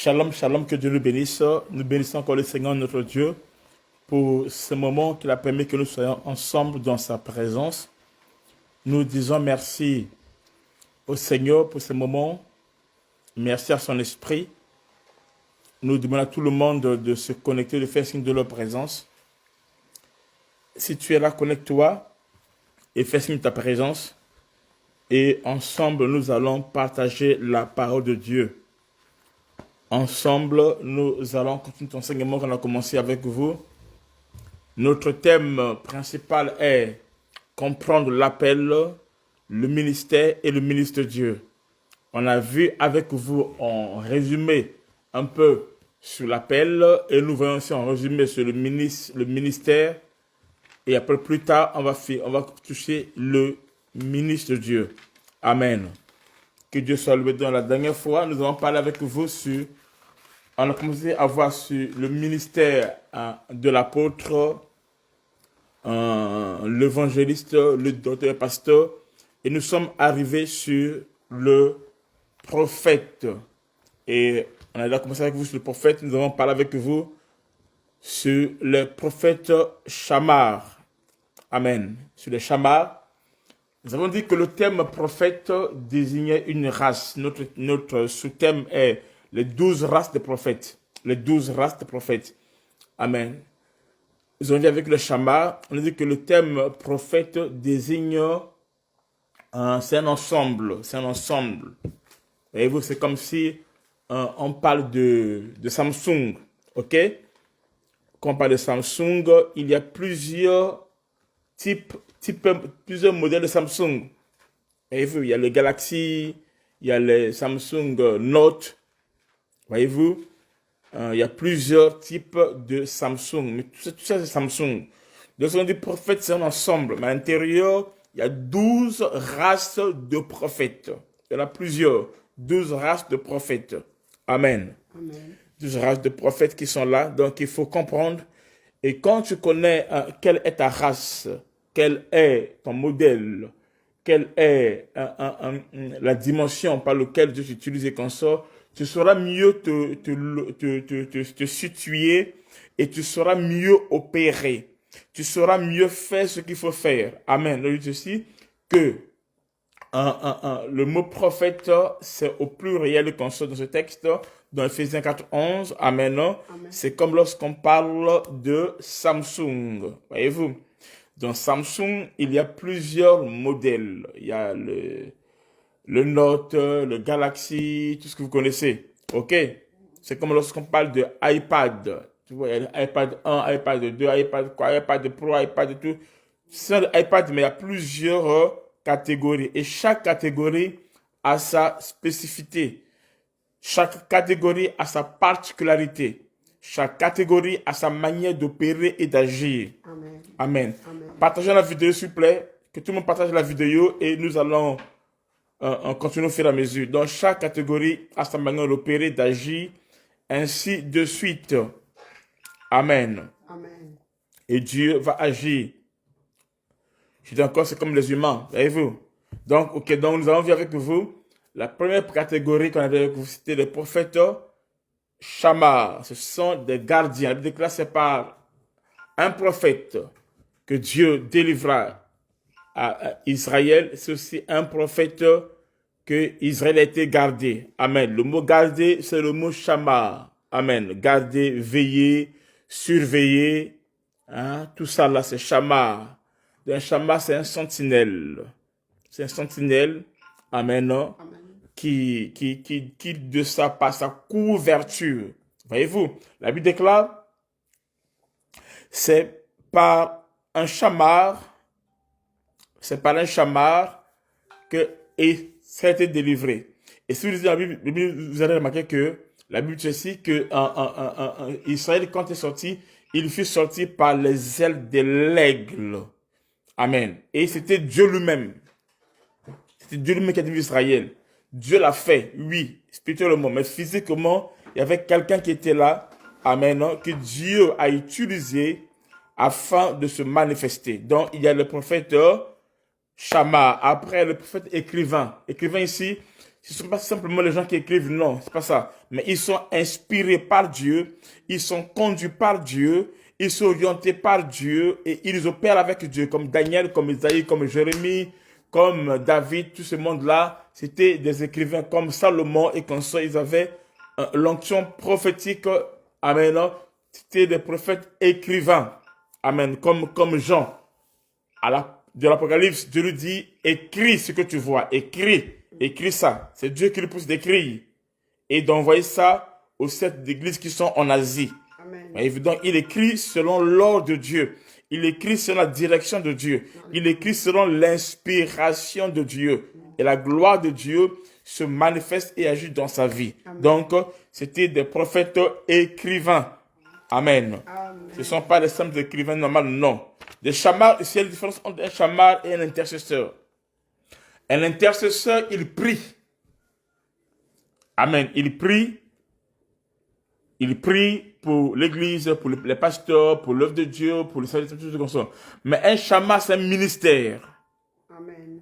Shalom, shalom, que Dieu nous bénisse. Nous bénissons encore le Seigneur notre Dieu pour ce moment qu'il a permis que nous soyons ensemble dans sa présence. Nous disons merci au Seigneur pour ce moment. Merci à son esprit. Nous demandons à tout le monde de se connecter, de faire signe de leur présence. Si tu es là, connecte-toi et fais signe de ta présence. Et ensemble, nous allons partager la parole de Dieu. Ensemble, nous allons continuer l'enseignement qu'on a commencé avec vous. Notre thème principal est comprendre l'appel, le ministère et le ministre de Dieu. On a vu avec vous en résumé un peu sur l'appel et nous voyons aussi en résumé sur le ministère. Et après, plus tard, on va toucher le ministre de Dieu. Amen. Que Dieu soit loué. Dans la dernière fois, nous avons parlé avec vous sur... On a commencé à voir sur le ministère de l'apôtre, l'évangéliste, le docteur, le pasteur. Et nous sommes arrivés sur le prophète. Et on a déjà commencé avec vous sur le prophète. Nous avons parlé avec vous sur le prophète Shammar. Amen. Sur les Shammar. Nous avons dit que le terme prophète désignait une race. Notre sous-thème est les 12 races de prophètes. Les 12 races de prophètes. Amen. Nous avons dit avec le Shammar, on a dit que le terme prophète désigne, c'est un ensemble. C'est un ensemble. Voyez-vous, c'est comme si on parle de Samsung. Ok? Quand on parle de Samsung, il y a plusieurs plusieurs modèles de Samsung. Voyez-vous, il y a le Galaxy, il y a le Samsung Note. Voyez-vous, il y a plusieurs types de Samsung. Mais tout ça c'est Samsung. Donc, on dit prophète, c'est un ensemble. Mais à l'intérieur, il y a 12 races de prophètes. Il y en a plusieurs. 12 races de prophètes. Amen. Amen. 12 races de prophètes qui sont là. Donc, il faut comprendre. Et quand tu connais quelle est ta race, quel est ton modèle, quelle est la dimension par laquelle Dieu t'utilise et qu'on sort, tu sauras mieux te situer et tu sauras mieux opérer. Tu sauras mieux faire ce qu'il faut faire. Amen. On dit aussi que le mot prophète, c'est au pluriel qu'on sort dans ce texte, dans Ephésiens 4:11. Amen. Amen. C'est comme lorsqu'on parle de Samsung. Voyez-vous? Dans Samsung, il y a plusieurs modèles. Il y a le Note, le Galaxy, tout ce que vous connaissez. OK? C'est comme lorsqu'on parle de iPad. Tu vois, il y a iPad 1, iPad 2, iPad Pro, iPad tout. C'est l'iPad, mais il y a plusieurs catégories. Et chaque catégorie a sa spécificité. Chaque catégorie a sa particularité. Chaque catégorie a sa manière d'opérer et d'agir. Amen. Amen. Amen. Partagez la vidéo, s'il vous plaît. Que tout le monde partage la vidéo et nous allons continuer au fur et à mesure. Donc, chaque catégorie a sa manière d'opérer, d'agir, ainsi de suite. Amen. Amen. Et Dieu va agir. Je dis encore, c'est comme les humains. Voyez-vous? Donc, ok, donc nous allons voir avec vous. La première catégorie qu'on avait avec vous, c'était les prophètes Shammar. Ce sont des gardiens. La Bible c'est par un prophète que Dieu délivra à Israël. C'est aussi un prophète que Israël a été gardé. Amen. Le mot garder, c'est le mot Shammar. Amen. Garder, veiller, surveiller. Hein? Tout ça là, c'est Shammar. Un Shammar, c'est un sentinelle. C'est un sentinelle. Amen. Amen. Qui de par sa couverture. Voyez-vous, la Bible déclare, c'est par un Shammar que ça a été délivré. Et si vous lisez la Bible, vous allez remarquer que la Bible dit aussi que Israël, quand il est sorti, il fut sorti par les ailes de l'aigle. Amen. Et c'était Dieu lui-même. C'était Dieu lui-même qui a délivré Israël. Dieu l'a fait, oui, spirituellement, mais physiquement, il y avait quelqu'un qui était là, amen, que Dieu a utilisé afin de se manifester. Donc, il y a le prophète Shammar. Après, le prophète écrivain. Écrivain ici, Ce ne sont pas simplement les gens qui écrivent, non, c'est pas ça. Mais ils sont inspirés par Dieu, ils sont conduits par Dieu, ils sont orientés par Dieu et ils opèrent avec Dieu, comme Daniel, comme Isaïe, comme Jérémie, comme David, tout ce monde-là. C'était des écrivains comme Salomon et comme ça, ils avaient l'onction prophétique. Amen. C'était des prophètes écrivains. Amen. Comme Jean. De l'Apocalypse, Dieu lui dit, écris ce que tu vois, écris. Écris ça. C'est Dieu qui lui pousse d'écrire et d'envoyer ça aux 7 églises qui sont en Asie. Amen. Donc, il écrit selon l'ordre de Dieu. Il écrit selon la direction de Dieu. Il écrit selon l'inspiration de Dieu. Et la gloire de Dieu se manifeste et agit dans sa vie. Amen. Donc, c'était des prophètes écrivains. Amen. Amen. Ce ne sont pas des simples écrivains normaux, non. Des chamars, c'est la différence entre un chamar et un intercesseur. Un intercesseur, il prie. Amen. Il prie pour l'église, pour les pasteurs, pour l'œuvre de Dieu, pour le salut de tout ça. Mais un chamar, c'est un ministère. Amen.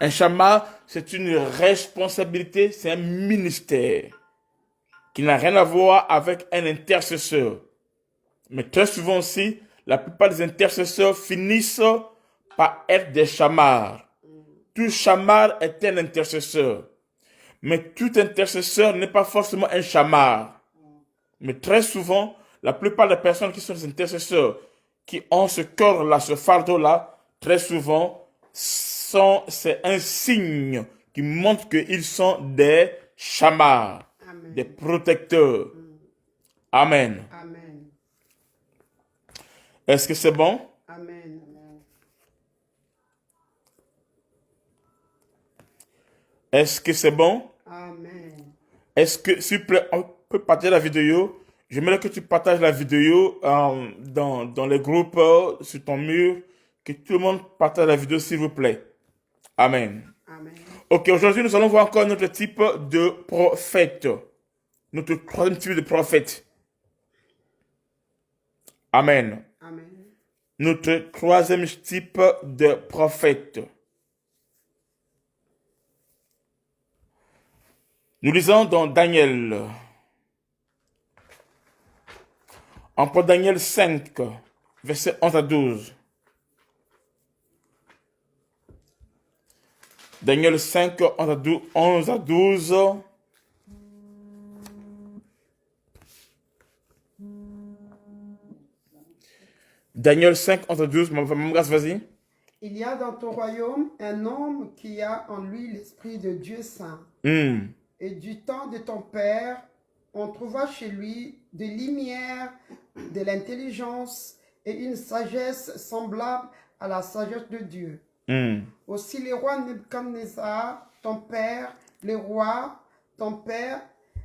Un chamar, c'est une responsabilité, c'est un ministère qui n'a rien à voir avec un intercesseur. Mais très souvent aussi, la plupart des intercesseurs finissent par être des chamars. Tout chamar est un intercesseur. Mais tout intercesseur n'est pas forcément un chamar. Mais très souvent, la plupart des personnes qui sont des intercesseurs, qui ont ce cœur-là, ce fardeau-là, très souvent, c'est un signe qui montre qu'ils sont des chamars, Amen. Des protecteurs. Amen. Amen. Est-ce que c'est bon? Amen. Est-ce que c'est bon? Amen. Est-ce que, s'il vous plaît, on peut partager la vidéo? J'aimerais que tu partages la vidéo dans les groupes, sur ton mur, que tout le monde partage la vidéo, s'il vous plaît. Amen. Amen. Ok, aujourd'hui, nous allons voir encore notre type de prophète. Notre troisième type de prophète. Amen. Amen. Notre troisième type de prophète. Nous lisons dans Daniel. On prend Daniel 5, versets 11 à 12. Daniel 5, 11 à 12. Daniel 5, 11 à 12. Maman Grace, vas-y. Il y a dans ton royaume un homme qui a en lui l'esprit de Dieu saint. Et du temps de ton père, on trouva chez lui des lumières, de l'intelligence et une sagesse semblable à la sagesse de Dieu. Aussi le roi Nebuchadnezzar, ton père, le roi, ton père,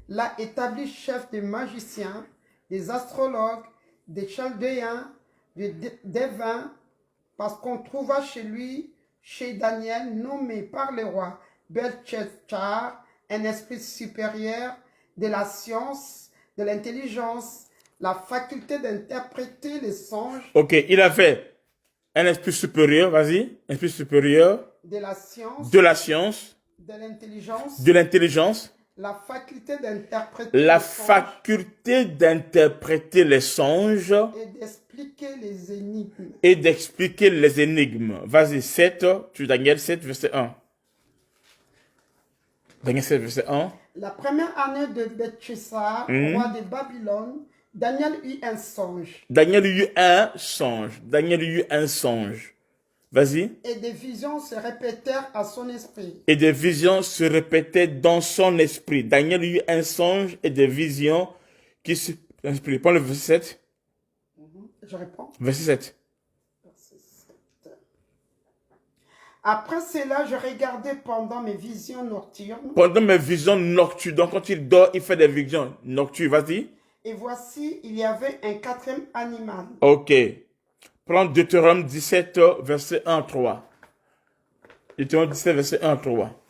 l'a établi chef des magiciens, des astrologues, des chaldéens, des devins, parce qu'on trouva chez lui, chez Daniel, nommé par le roi Belteshazzar, un esprit supérieur de la science, de l'intelligence, la faculté d'interpréter les songes. Ok, il avait un esprit supérieur, vas-y, esprit supérieur. De la science. De la science. De l'intelligence. De l'intelligence. La faculté d'interpréter la faculté d'interpréter les songes. Et d'expliquer les énigmes. Et d'expliquer les énigmes. Vas-y, 7, tu Daniel 7, verset 1. Daniel 7, verset 1. La première année de Belteshazzar, roi de Babylone, Daniel eut un songe. Daniel eut un songe. Daniel eut un songe. Vas-y. Et des visions se répétèrent à son esprit. Et des visions se répétaient dans son esprit. Daniel eut un songe et des visions qui se... Prends le verset 7. Je réponds. Verset 7. Après cela, je regardais pendant mes visions nocturnes. Pendant mes visions nocturnes. Donc, quand il dort, il fait des visions nocturnes. Vas-y. Et voici, il y avait un quatrième animal. Ok. Prends Deutéronome 17, verset 1 à 3. Deutéronome 17, verset 1 à 3.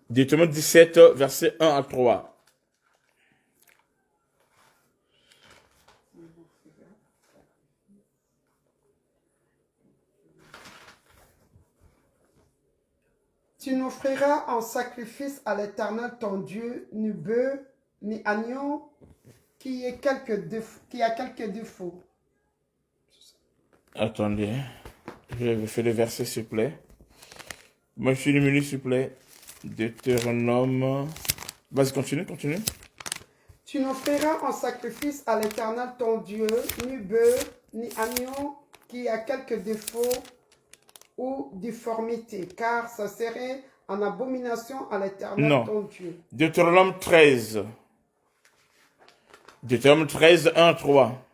Deutéronome 17, verset 1 à 3. Tu n'offriras en sacrifice à l'Éternel ton Dieu ni bœuf, ni agneau qui a quelques défauts. Attendez, je vais faire le verset, s'il vous plaît. Moi, je suis une minute, s'il vous plaît. Deutéronome. Vas-y, continue. Tu n'offriras en sacrifice à l'Éternel ton Dieu ni bœuf, ni agneau qui a quelques défauts ou difformités, car ça serait en abomination à l'Éternel ton Dieu. Deutéronome 13. Deutéronome 13, 1 à 3.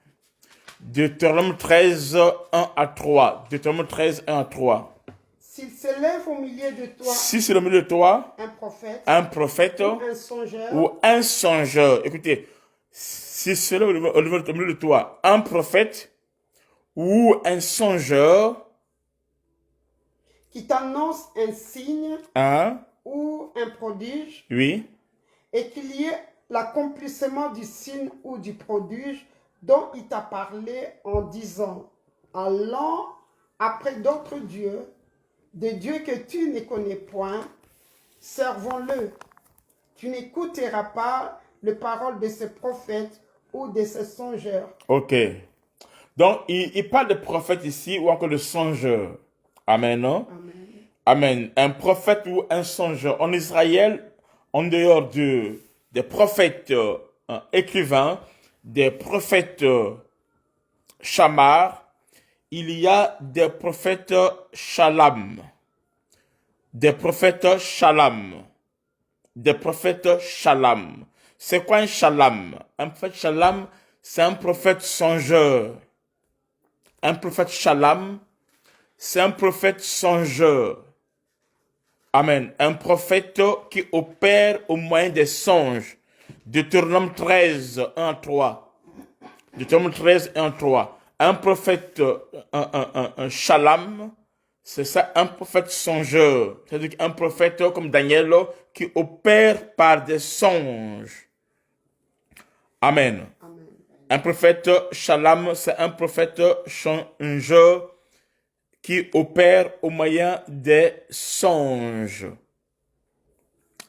Deutéronome 13, 1 à 3. Deutéronome 13, 1 à 3. S'il s'élève au milieu de toi, si c'est au milieu de toi, un prophète ou un songeur, écoutez, si c'est au milieu de toi, un prophète ou un songeur, qui t'annonce un signe ou un prodige, oui, et qu'il y ait l'accomplissement du signe ou du prodige dont il t'a parlé en disant, allant après d'autres dieux, des dieux que tu ne connais point, servons-le. Tu n'écouteras pas les paroles de ce prophète ou de ce songeur. Ok. Donc, il parle de prophète ici ou encore de songeur. Amen, non? Amen. Amen. Un prophète ou un songeur. En Israël, en dehors des prophètes écrivains, des prophètes chamars, il y a des prophètes shalam. Des prophètes shalam. Des prophètes shalam. C'est quoi un shalam? Un prophète shalam, c'est un prophète songeur. Un prophète shalam, c'est un prophète songeur. Amen. Un prophète qui opère au moyen des songes. Deutéronome 13, 1 à 3. Deutéronome 13, 1 à 3. Un prophète, un shalam, c'est ça, un prophète songeur. C'est-à-dire un prophète comme Daniel qui opère par des songes. Amen. Amen. Un prophète shalam, c'est un prophète songeur qui opère au moyen des songes.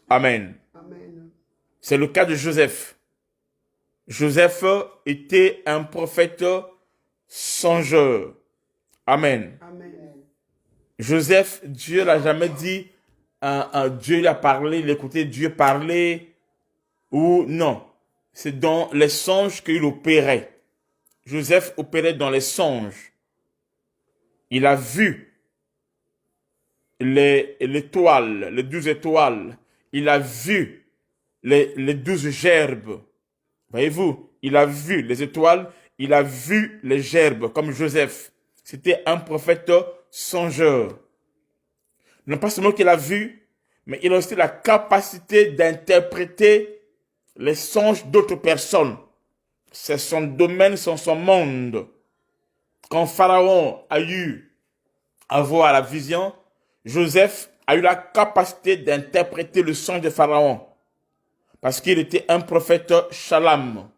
Amen. Amen. C'est le cas de Joseph. Joseph était un prophète songeur. Amen. Amen. Joseph, Dieu l'a jamais dit, Dieu lui a parlé, il écoutait Dieu parler, ou non. C'est dans les songes qu'il opérait. Joseph opérait dans les songes. Il a vu l'étoile, les 12 étoiles. Il a vu les 12 gerbes. Voyez-vous, il a vu les étoiles, il a vu les gerbes, comme Joseph. C'était un prophète songeur. Non pas seulement qu'il a vu, mais il a aussi la capacité d'interpréter les songes d'autres personnes. C'est son domaine, c'est son monde. Quand Pharaon a eu à voir la vision, Joseph a eu la capacité d'interpréter le songe de Pharaon. Parce qu'il était un prophète shalam.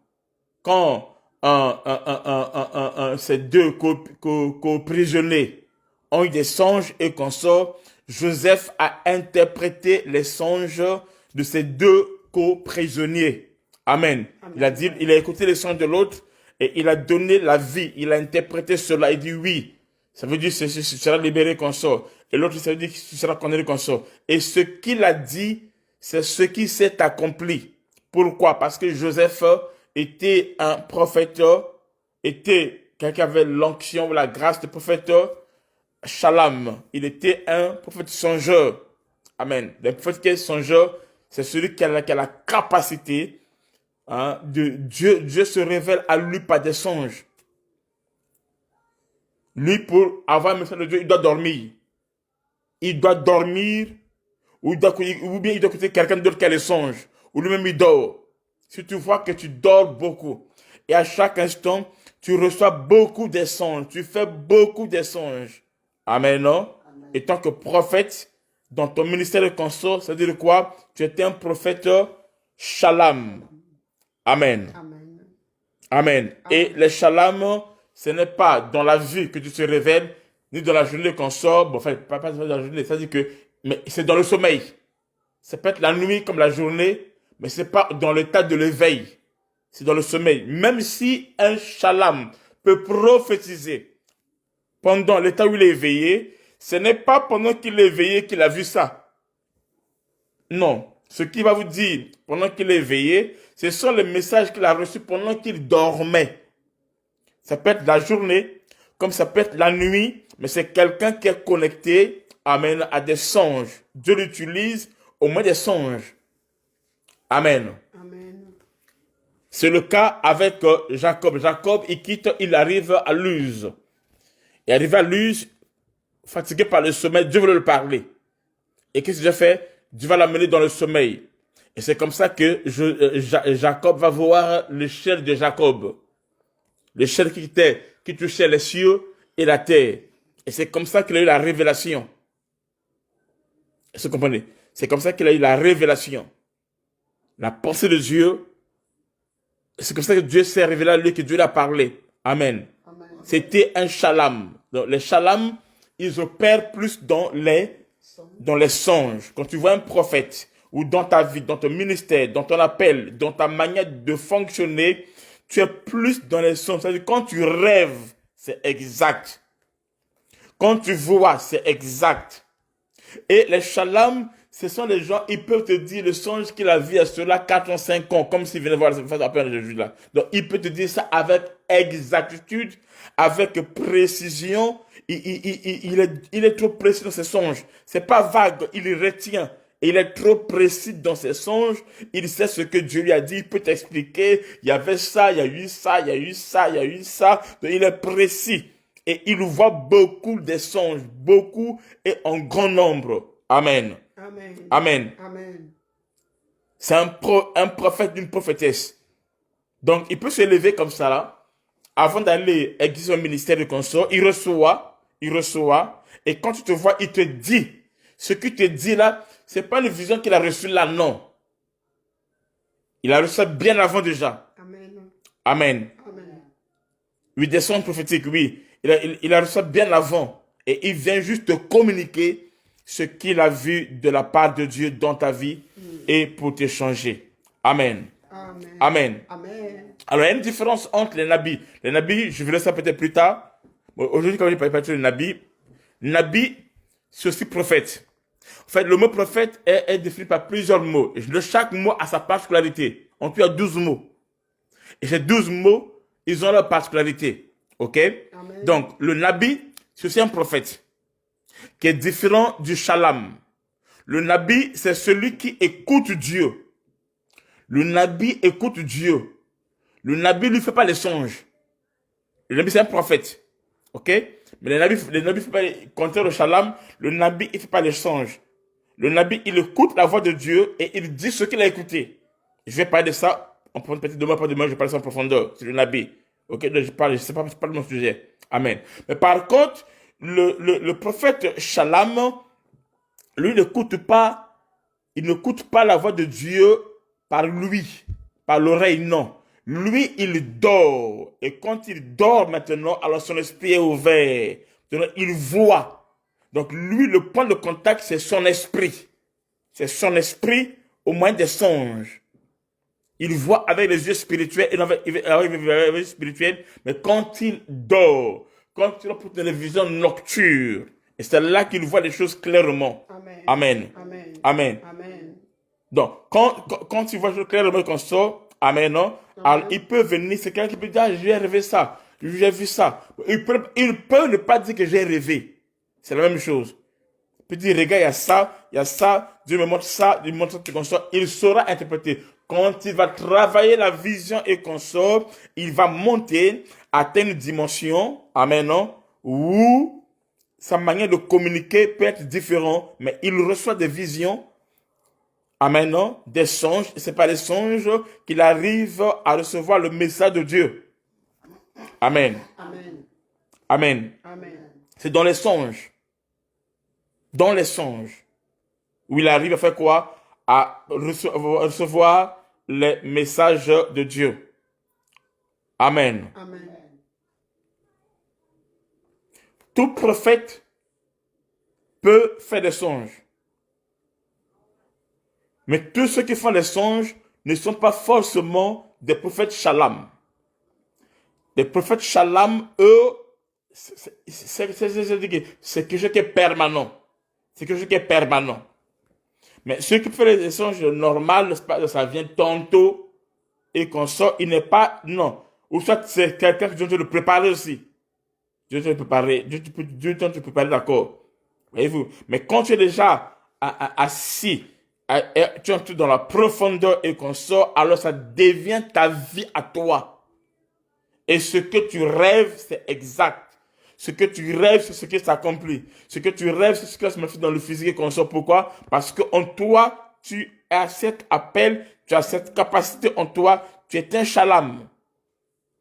Quand ces deux co-prisonniers ont eu des songes et consorts, Joseph a interprété les songes de ces deux co-prisonniers. Amen. Il a écouté les songes de l'autre et il a donné la vie. Il a interprété cela. Il dit oui. Ça veut dire que tu seras libéré consort. Et l'autre, ça veut dire que tu seras condamné consort. Et ce qu'il a dit, c'est ce qui s'est accompli. Pourquoi? Parce que Joseph était un prophète, était quelqu'un qui avait l'onction ou la grâce de prophète shalam. Il était un prophète songeur. Amen. Le prophète qui est songeur, c'est celui qui a la capacité de Dieu se révèle à lui par des songes. Lui, pour avoir un message de Dieu, il doit dormir. Il doit dormir, ou bien il doit écouter quelqu'un d'autre qui a les songes, ou lui-même il dort. Si tu vois que tu dors beaucoup, et à chaque instant, tu reçois beaucoup de songes, tu fais beaucoup de songes. Amen, non? Amen. Et tant que prophète, dans ton ministère de consort, ça veut dire quoi? Tu étais un prophète shalam. Amen. Amen. Amen. Et les shalam, ce n'est pas dans la vie que tu te révèles, ni dans la journée qu'on sort, bon, enfin, pas dans la journée, c'est-à-dire que mais c'est dans le sommeil. Ça peut être la nuit comme la journée, mais c'est pas dans l'état de l'éveil. C'est dans le sommeil. Même si un chalam peut prophétiser pendant l'état où il est éveillé, ce n'est pas pendant qu'il est éveillé qu'il a vu ça. Non. Ce qu'il va vous dire pendant qu'il est éveillé, ce sont les messages qu'il a reçus pendant qu'il dormait. Ça peut être la journée, comme ça peut être la nuit, mais c'est quelqu'un qui est connecté, amen, à des songes. Dieu l'utilise au moins des songes. Amen. Amen. C'est le cas avec Jacob. Jacob, il quitte, il arrive à Luz. Et arrivé à Luz, fatigué par le sommeil, Dieu veut le parler. Et qu'est-ce que Dieu fait? Dieu va l'amener dans le sommeil. Et c'est comme ça que Jacob va voir l'échelle de Jacob. L'échelle qui touchait les cieux et la terre. Et c'est comme ça qu'il a eu la révélation. Est-ce que vous comprenez? C'est comme ça qu'il a eu la révélation. La pensée de Dieu. C'est comme ça que Dieu s'est révélé à lui, que Dieu l'a parlé. Amen. Amen. C'était un shalom. Donc, les shalom, ils opèrent plus dans les songes. Quand tu vois un prophète, ou dans ta vie, dans ton ministère, dans ton appel, dans ta manière de fonctionner, tu es plus dans les songes. C'est-à-dire, quand tu rêves, c'est exact. Quand tu vois, c'est exact. Et les shalom, ce sont les gens, ils peuvent te dire le songe qu'il a vu à cela 4 ans, 5 ans, comme s'il venait voir la peine de Jésus là. Donc, il peut te dire ça avec exactitude, avec précision. Il est trop précis dans ses songes. C'est pas vague, il retient. Il est trop précis dans ses songes. Il sait ce que Dieu lui a dit. Il peut t'expliquer. Il y avait ça, il y a eu ça, il y a eu ça, il y a eu ça. Donc, il est précis. Et il voit beaucoup des songes, beaucoup et en grand nombre. Amen. Amen. Amen. Amen. C'est un prophète d'une prophétesse. Donc, il peut se lever comme ça, là, avant d'aller exercer son ministère de consort. Il reçoit. Et quand tu te vois, il te dit. Ce qu'il te dit là, c'est pas une vision qu'il a reçue là, non. Il a reçu ça bien avant déjà. Amen. Amen. Amen. Oui, des songes prophétiques, oui. Il a reçu ça bien avant. Et il vient juste te communiquer ce qu'il a vu de la part de Dieu dans ta vie et pour te changer. Amen. Amen. Amen. Amen. Alors, il y a une différence entre les nabis. Les nabis, je verrai ça peut-être plus tard. Bon, aujourd'hui, quand je parle de nabi, c'est aussi prophète. En fait, le mot prophète est défini par plusieurs mots. Et chaque mot a sa particularité. En tout, il y a 12 mots. Et ces 12 mots, ils ont leur particularité. OK? Amen. Donc, le nabi, c'est aussi un prophète qui est différent du shalom. Le nabi, c'est celui qui écoute Dieu. Le nabi écoute Dieu. Le nabi lui fait pas les songes. Le nabi, c'est un prophète. OK? Mais le nabi fait pas, contraire au shalom, le nabi, il fait pas les songes. Le nabi, il écoute la voix de Dieu et il dit ce qu'il a écouté. Je vais parler de ça, on prend peut-être demain, pas demain, je vais parler de ça en profondeur. C'est le nabi. OK? Donc, c'est pas mon sujet. Amen. Mais par contre, le prophète Shalom, lui, il n'écoute pas la voix de Dieu par lui, par l'oreille, non. Lui, il dort. Et quand il dort maintenant, alors son esprit est ouvert. Donc, il voit. Donc, lui, le point de contact, c'est son esprit. C'est son esprit au moyen des songes. Il voit avec les yeux spirituels, avec les yeux spirituels, mais quand il dort, quand il a pour une vision nocturne, et c'est là qu'il voit les choses clairement. Amen. Amen. Amen. Amen. Amen. Donc, quand il voit les choses clairement comme ça, amen, non? Alors, il peut venir, c'est quelqu'un qui peut dire, ah, j'ai rêvé ça, j'ai vu ça. Il peut ne pas dire que j'ai rêvé. C'est la même chose. Il peut dire, regarde, il y a ça, Dieu me montre ça, il me montre ça, comme ça. Il saura interpréter. Quand il va travailler la vision et consort, il va monter, atteindre une dimension, amen, non? Où sa manière de communiquer peut être différente, mais il reçoit des visions, amen, non? Des songes. C'est par les songes qu'il arrive à recevoir le message de Dieu. Amen. Amen. Amen. Amen. C'est dans les songes. Dans les songes. Où il arrive à faire quoi? À recevoir les messages de Dieu. Amen. Amen. Tout prophète peut faire des songes. Mais tous ceux qui font les songes ne sont pas forcément des prophètes Shalom. Les prophètes Shalom, eux, c'est quelque chose qui est permanent. C'est quelque chose qui est permanent. Mais ceux qui font les songes normaux, ça vient tantôt et qu'on sort, il n'est pas, non. Ou soit c'est quelqu'un qui doit le préparer aussi. Dieu te préparer, Dieu te préparer, d'accord. Voyez-vous. Mais quand tu es déjà assis, tu entres dans la profondeur et qu'on sort, alors ça devient ta vie à toi. Et ce que tu rêves, c'est exact. Ce que tu rêves, c'est ce qui s'accomplit. Ce que tu rêves, c'est ce qui se manifeste dans le physique et qu'on sort. Pourquoi? Parce que en toi, tu as cet appel, tu as cette capacité en toi. Tu es un shalom,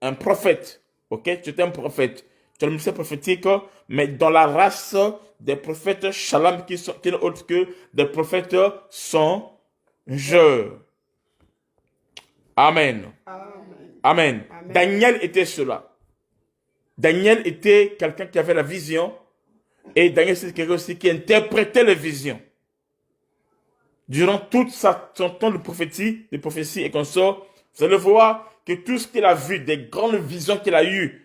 un prophète. Ok? Tu es un prophète. Tu as le ministère prophétique, mais dans la race des prophètes shalom qui n'est autre que des prophètes songes. Amen. Amen. Amen. Daniel était cela. Daniel était quelqu'un qui avait la vision. Et Daniel, c'est quelqu'un aussi qui interprétait les visions. Durant toute son temps de prophétie et qu'on sort, vous allez voir que tout ce qu'il a vu, des grandes visions qu'il a eues,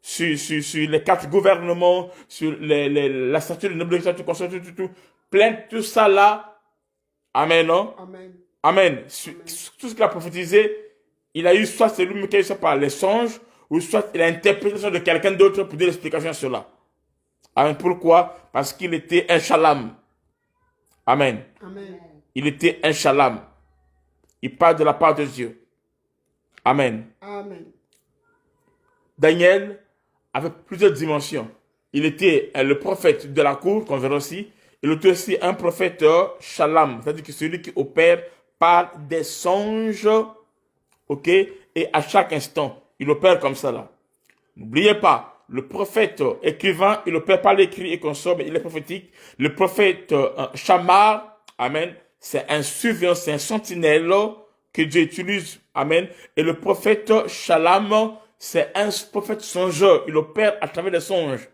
sur les 4 gouvernements, sur la statue de noblesse, tout, plein de tout ça là. Amen, non? Amen. Amen. Tout ce qu'il a prophétisé, il a eu soit c'est lui qui a eu ça par les songes, ou soit il a interprété de quelqu'un d'autre pour dire l'explication sur cela. Amen. Pourquoi? Parce qu'il était un shalom. Amen. Amen. Il était un shalom. Il parle de la part de Dieu. Amen. Amen. Daniel avait plusieurs dimensions. Il était le prophète de la cour, qu'on verra aussi. Il était aussi un prophète shalom, c'est-à-dire que celui qui opère par des songes, ok, et à chaque instant, il opère comme ça là. N'oubliez pas, le prophète écrivain, il opère par l'écrit et consomme, il est prophétique. Le prophète Shamar, amen, c'est un surveillant, c'est un sentinelle que Dieu utilise, amen. Et le prophète Shalom, c'est un prophète songeur, il opère à travers les songes.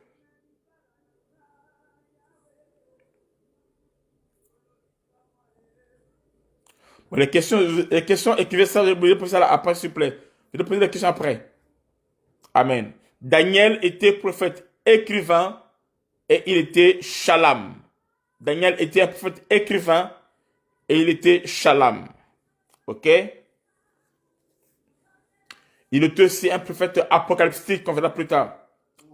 Bon, les questions, écrivez ça, je vais poser ça après, s'il vous plaît. Je vais poser les questions après. Amen. Daniel était prophète écrivain et il était Shalom. Daniel était un prophète écrivain et il était Shalom. Ok? Il était aussi un prophète apocalyptique qu'on verra plus tard.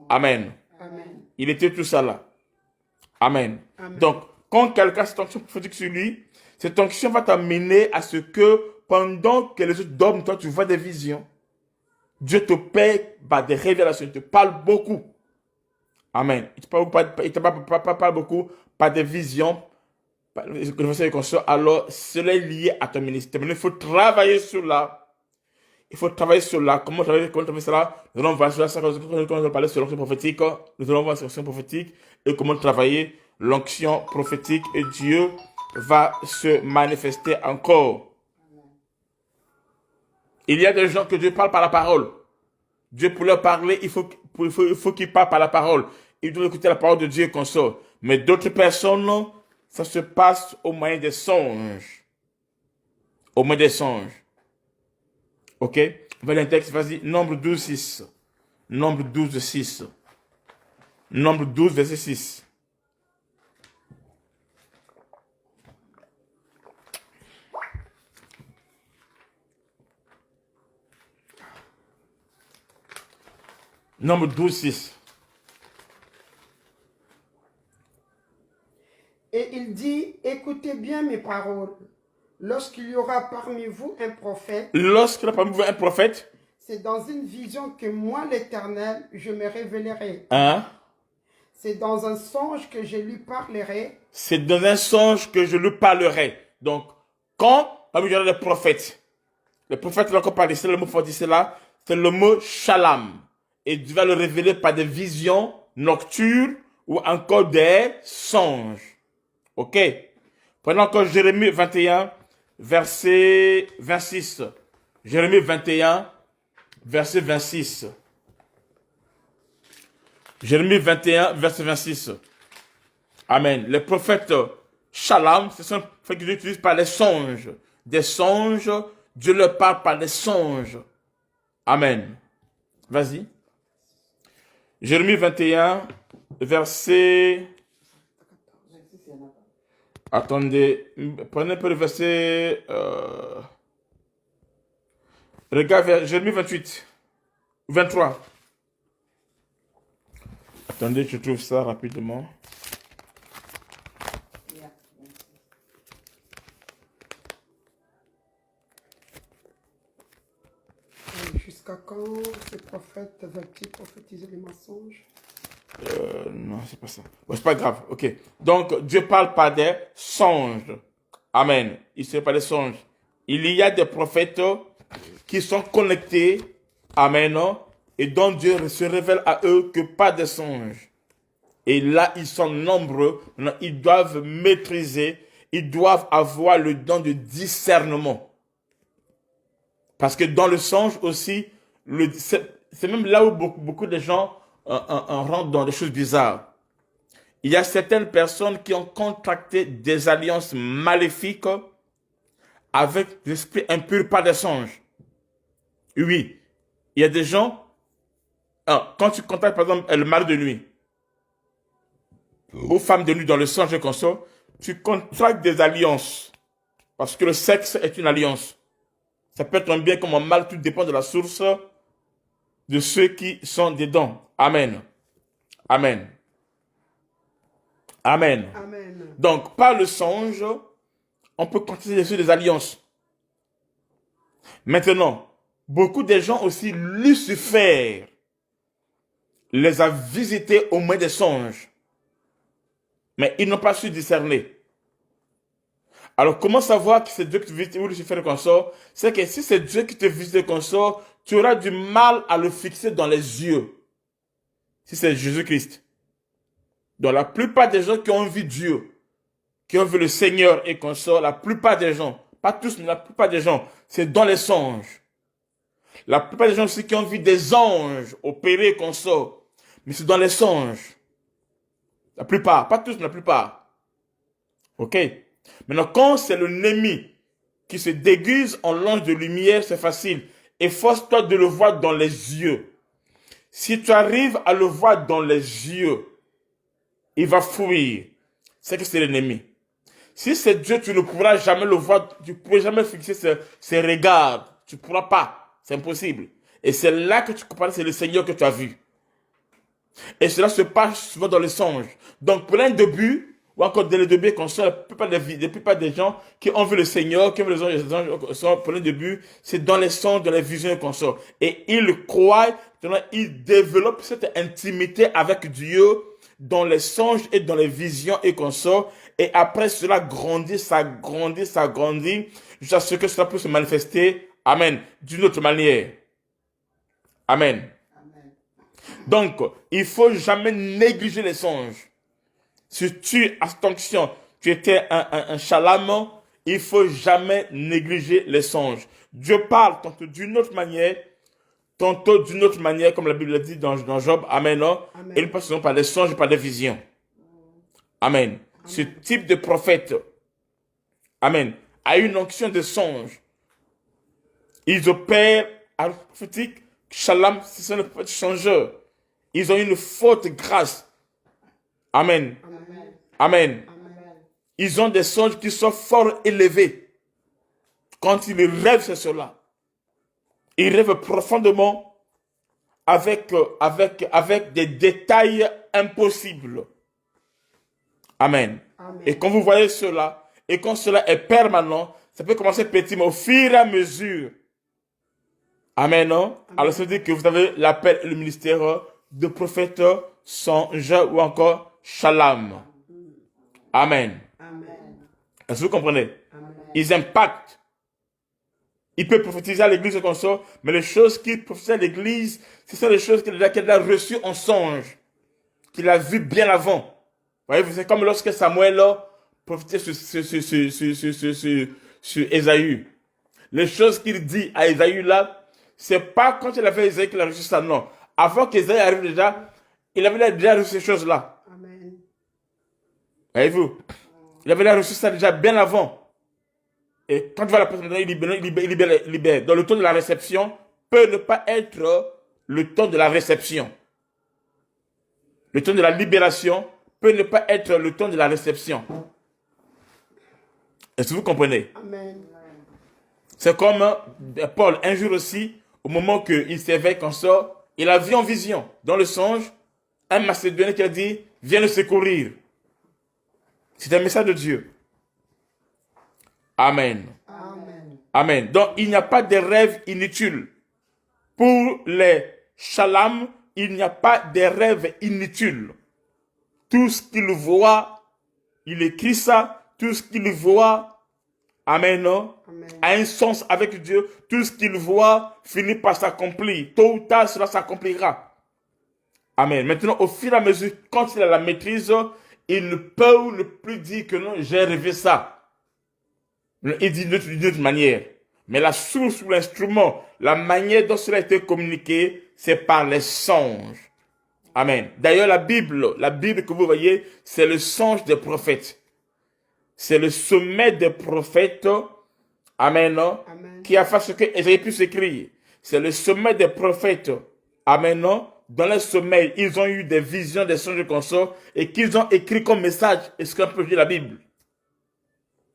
Amen. Amen. Il était tout ça là. Amen. Amen. Donc, quand quelqu'un a cette onction prophétique sur lui, cette onction va t'amener à ce que pendant que les autres dorment, toi tu vois des visions. Dieu te paie par des révélations, il te parle beaucoup. Amen. Il te parle beaucoup par des visions. Alors, cela est lié à ton ministère. Mais il faut travailler sur là. Il faut travailler sur là. Comment travailler sur cela? Nous allons voir sur ça. Quand nous allons parler sur l'onction prophétique, nous allons voir sur l'onction prophétique et comment travailler l'onction prophétique. Et Dieu va se manifester encore. Il y a des gens que Dieu parle par la parole. Dieu, pour leur parler, il faut qu'ils parlent par la parole. Ils doivent écouter la parole de Dieu qu'on sort. Mais d'autres personnes, ça se passe au moyen des songes. Au moyen des songes. Ok? On va lire un texte, vas-y. Nombre 12, 6. Nombre 12, 6. Nombre 12, verset 6. Nombre 12, 6. Et il dit, écoutez bien mes paroles. Lorsqu'il y aura parmi vous un prophète, c'est dans une vision que moi, l'Éternel, je me révélerai. Hein? C'est dans un songe que je lui parlerai. C'est dans un songe que je lui parlerai. Donc, quand parmi les prophètes, le prophète va encore parler, c'est le mot fort dit là, c'est le mot shalom. Et Dieu va le révéler par des visions nocturnes ou encore des songes. Ok? Prenons encore Jérémie 21, verset 26. Jérémie 21, verset 26. Jérémie 21, verset 26. Amen. Les prophètes Shalom, ce sont ceux que Dieu utilise par les songes. Des songes, Dieu leur parle par des songes. Amen. Vas-y. Jérémie 21, verset... Attendez, prenez un peu le verset... Regarde, Jérémie 28, 23. Attendez, je trouve ça rapidement. Jusqu'à quand ces prophètes veulent-ils prophétiser les mensonges? Non, c'est pas ça. Bon, c'est pas grave, ok. Donc, Dieu parle par des songes. Amen. Il ne pas des songes. Il y a des prophètes qui sont connectés. Amen. Et dont Dieu se révèle à eux que pas des songes. Et là, ils sont nombreux. Ils doivent maîtriser. Ils doivent avoir le don de discernement. Parce que dans le songe aussi, c'est même là où beaucoup de gens rentrent dans des choses bizarres. Il y a certaines personnes qui ont contracté des alliances maléfiques avec l'esprit impur par des songes. Oui, il y a des gens, quand tu contactes par exemple le mari de nuit, ou femme de nuit dans le songe et consort, tu contractes des alliances. Parce que le sexe est une alliance. Ça peut être un bien comme un mal, tout dépend de la source de ceux qui sont dedans. Amen. Amen. Amen. Amen. Donc, par le songe, on peut constituer des alliances. Maintenant, beaucoup de gens aussi, Lucifer les a visités au moins des songes. Mais ils n'ont pas su discerner. Alors, comment savoir que c'est Dieu qui te visite ou Lucifer le consort? C'est que si c'est Dieu qui te visite le consort, tu auras du mal à le fixer dans les yeux. Si c'est Jésus-Christ. Donc, la plupart des gens qui ont vu Dieu, qui ont vu le Seigneur et consort, la plupart des gens, pas tous, mais la plupart des gens, c'est dans les songes. La plupart des gens aussi qui ont vu des anges opérer et consort, mais c'est dans les songes. La plupart, pas tous, mais la plupart. Ok? Maintenant, quand c'est l'ennemi qui se déguise en l'ange de lumière, c'est facile. Efforce-toi de le voir dans les yeux. Si tu arrives à le voir dans les yeux, il va fuir. C'est que c'est l'ennemi. Si c'est Dieu, tu ne pourras jamais le voir, tu ne pourras jamais fixer ses regards. Tu ne pourras pas. C'est impossible. Et c'est là que tu comprends que c'est le Seigneur que tu as vu. Et cela se passe souvent dans les songes. Donc, pour un début, ou encore dès le début, qu'on soit la plupart des gens qui ont vu le Seigneur, qui ont vu les anges, pour le début, c'est dans les songes, dans les visions qu'on sort. Et ils croient, ils développent cette intimité avec Dieu dans les songes et dans les visions et qu'on sort. Et après cela grandit, ça grandit, jusqu'à ce que cela peut se manifester, amen, d'une autre manière. Amen. Donc, il faut jamais négliger les songes. Si tu, attention, tu étais un chalam, il faut jamais négliger les songes. Dieu parle tantôt d'une autre manière, comme la Bible dit dans Job, amen, Amen. Et il passe par des songes et par des visions. Amen. Amen. Ce type de prophète, amen, a une onction de songes. Ils opèrent à la prophétique, Shalom, ce sont les prophètes changeurs. Ils ont une forte grâce. Amen. Amen. Amen. Amen. Ils ont des songes qui sont fort élevés. Quand ils rêvent, c'est cela. Ils rêvent profondément avec des détails impossibles. Amen. Amen. Et quand vous voyez cela, et quand cela est permanent, ça peut commencer petit, mais au fur et à mesure. Amen. Amen. Alors ça veut dire que vous avez l'appel, le ministère de prophète, songeur ou encore Shalom. Amen. Amen. Est-ce que vous comprenez? Amen. Ils impactent. Il peut prophétiser à l'église comme ça, mais les choses qu'il prophétise à l'église, ce sont les choses qu'il a reçues en songe, qu'il a vues bien avant. Vous voyez, c'est comme lorsque Samuel prophétisait sur Ésaü. Les choses qu'il dit à Ésaü là, c'est pas quand il avait Ésaü qu'il a reçu ça, non. Avant qu'Ésaü arrive déjà, il avait déjà reçu ces choses-là. Amen. Voyez-vous? Il avait reçu ça déjà bien avant. Et quand tu vois la personne, il libère. Donc le temps de la réception peut ne pas être le temps de la réception. Le temps de la libération peut ne pas être le temps de la réception. Est-ce que vous comprenez? Amen. C'est comme Paul, un jour aussi, au moment qu'il s'éveille, qu'on sort, il a vu en vision, dans le songe, un Macédonien qui a dit, viens le secourir. C'est un message de Dieu. Amen. Amen. Amen. Donc, il n'y a pas de rêves inutiles. Pour les Shalom, il n'y a pas de rêves inutiles. Tout ce qu'il voit, il écrit ça, tout ce qu'il voit, Amen, Amen. a un sens avec Dieu. Tout ce qu'il voit finit par s'accomplir. Tôt ou tard, cela s'accomplira. Amen. Maintenant, au fur et à mesure, quand il a la maîtrise, il ne peut ne plus dire que non, j'ai rêvé ça. Il dit d'une autre manière. Mais la source ou l'instrument, la manière dont cela a été communiqué, c'est par les songes. Amen. D'ailleurs, la Bible que vous voyez, c'est le songe des prophètes. C'est le sommet des prophètes, Amen, Amen. qui a fait ce que Ésaïe pu s'écrire. C'est le sommet des prophètes, Amen. Dans le sommeil, ils ont eu des visions, des songes de consort, et qu'ils ont écrit comme message, et ce qu'on peut dire la Bible.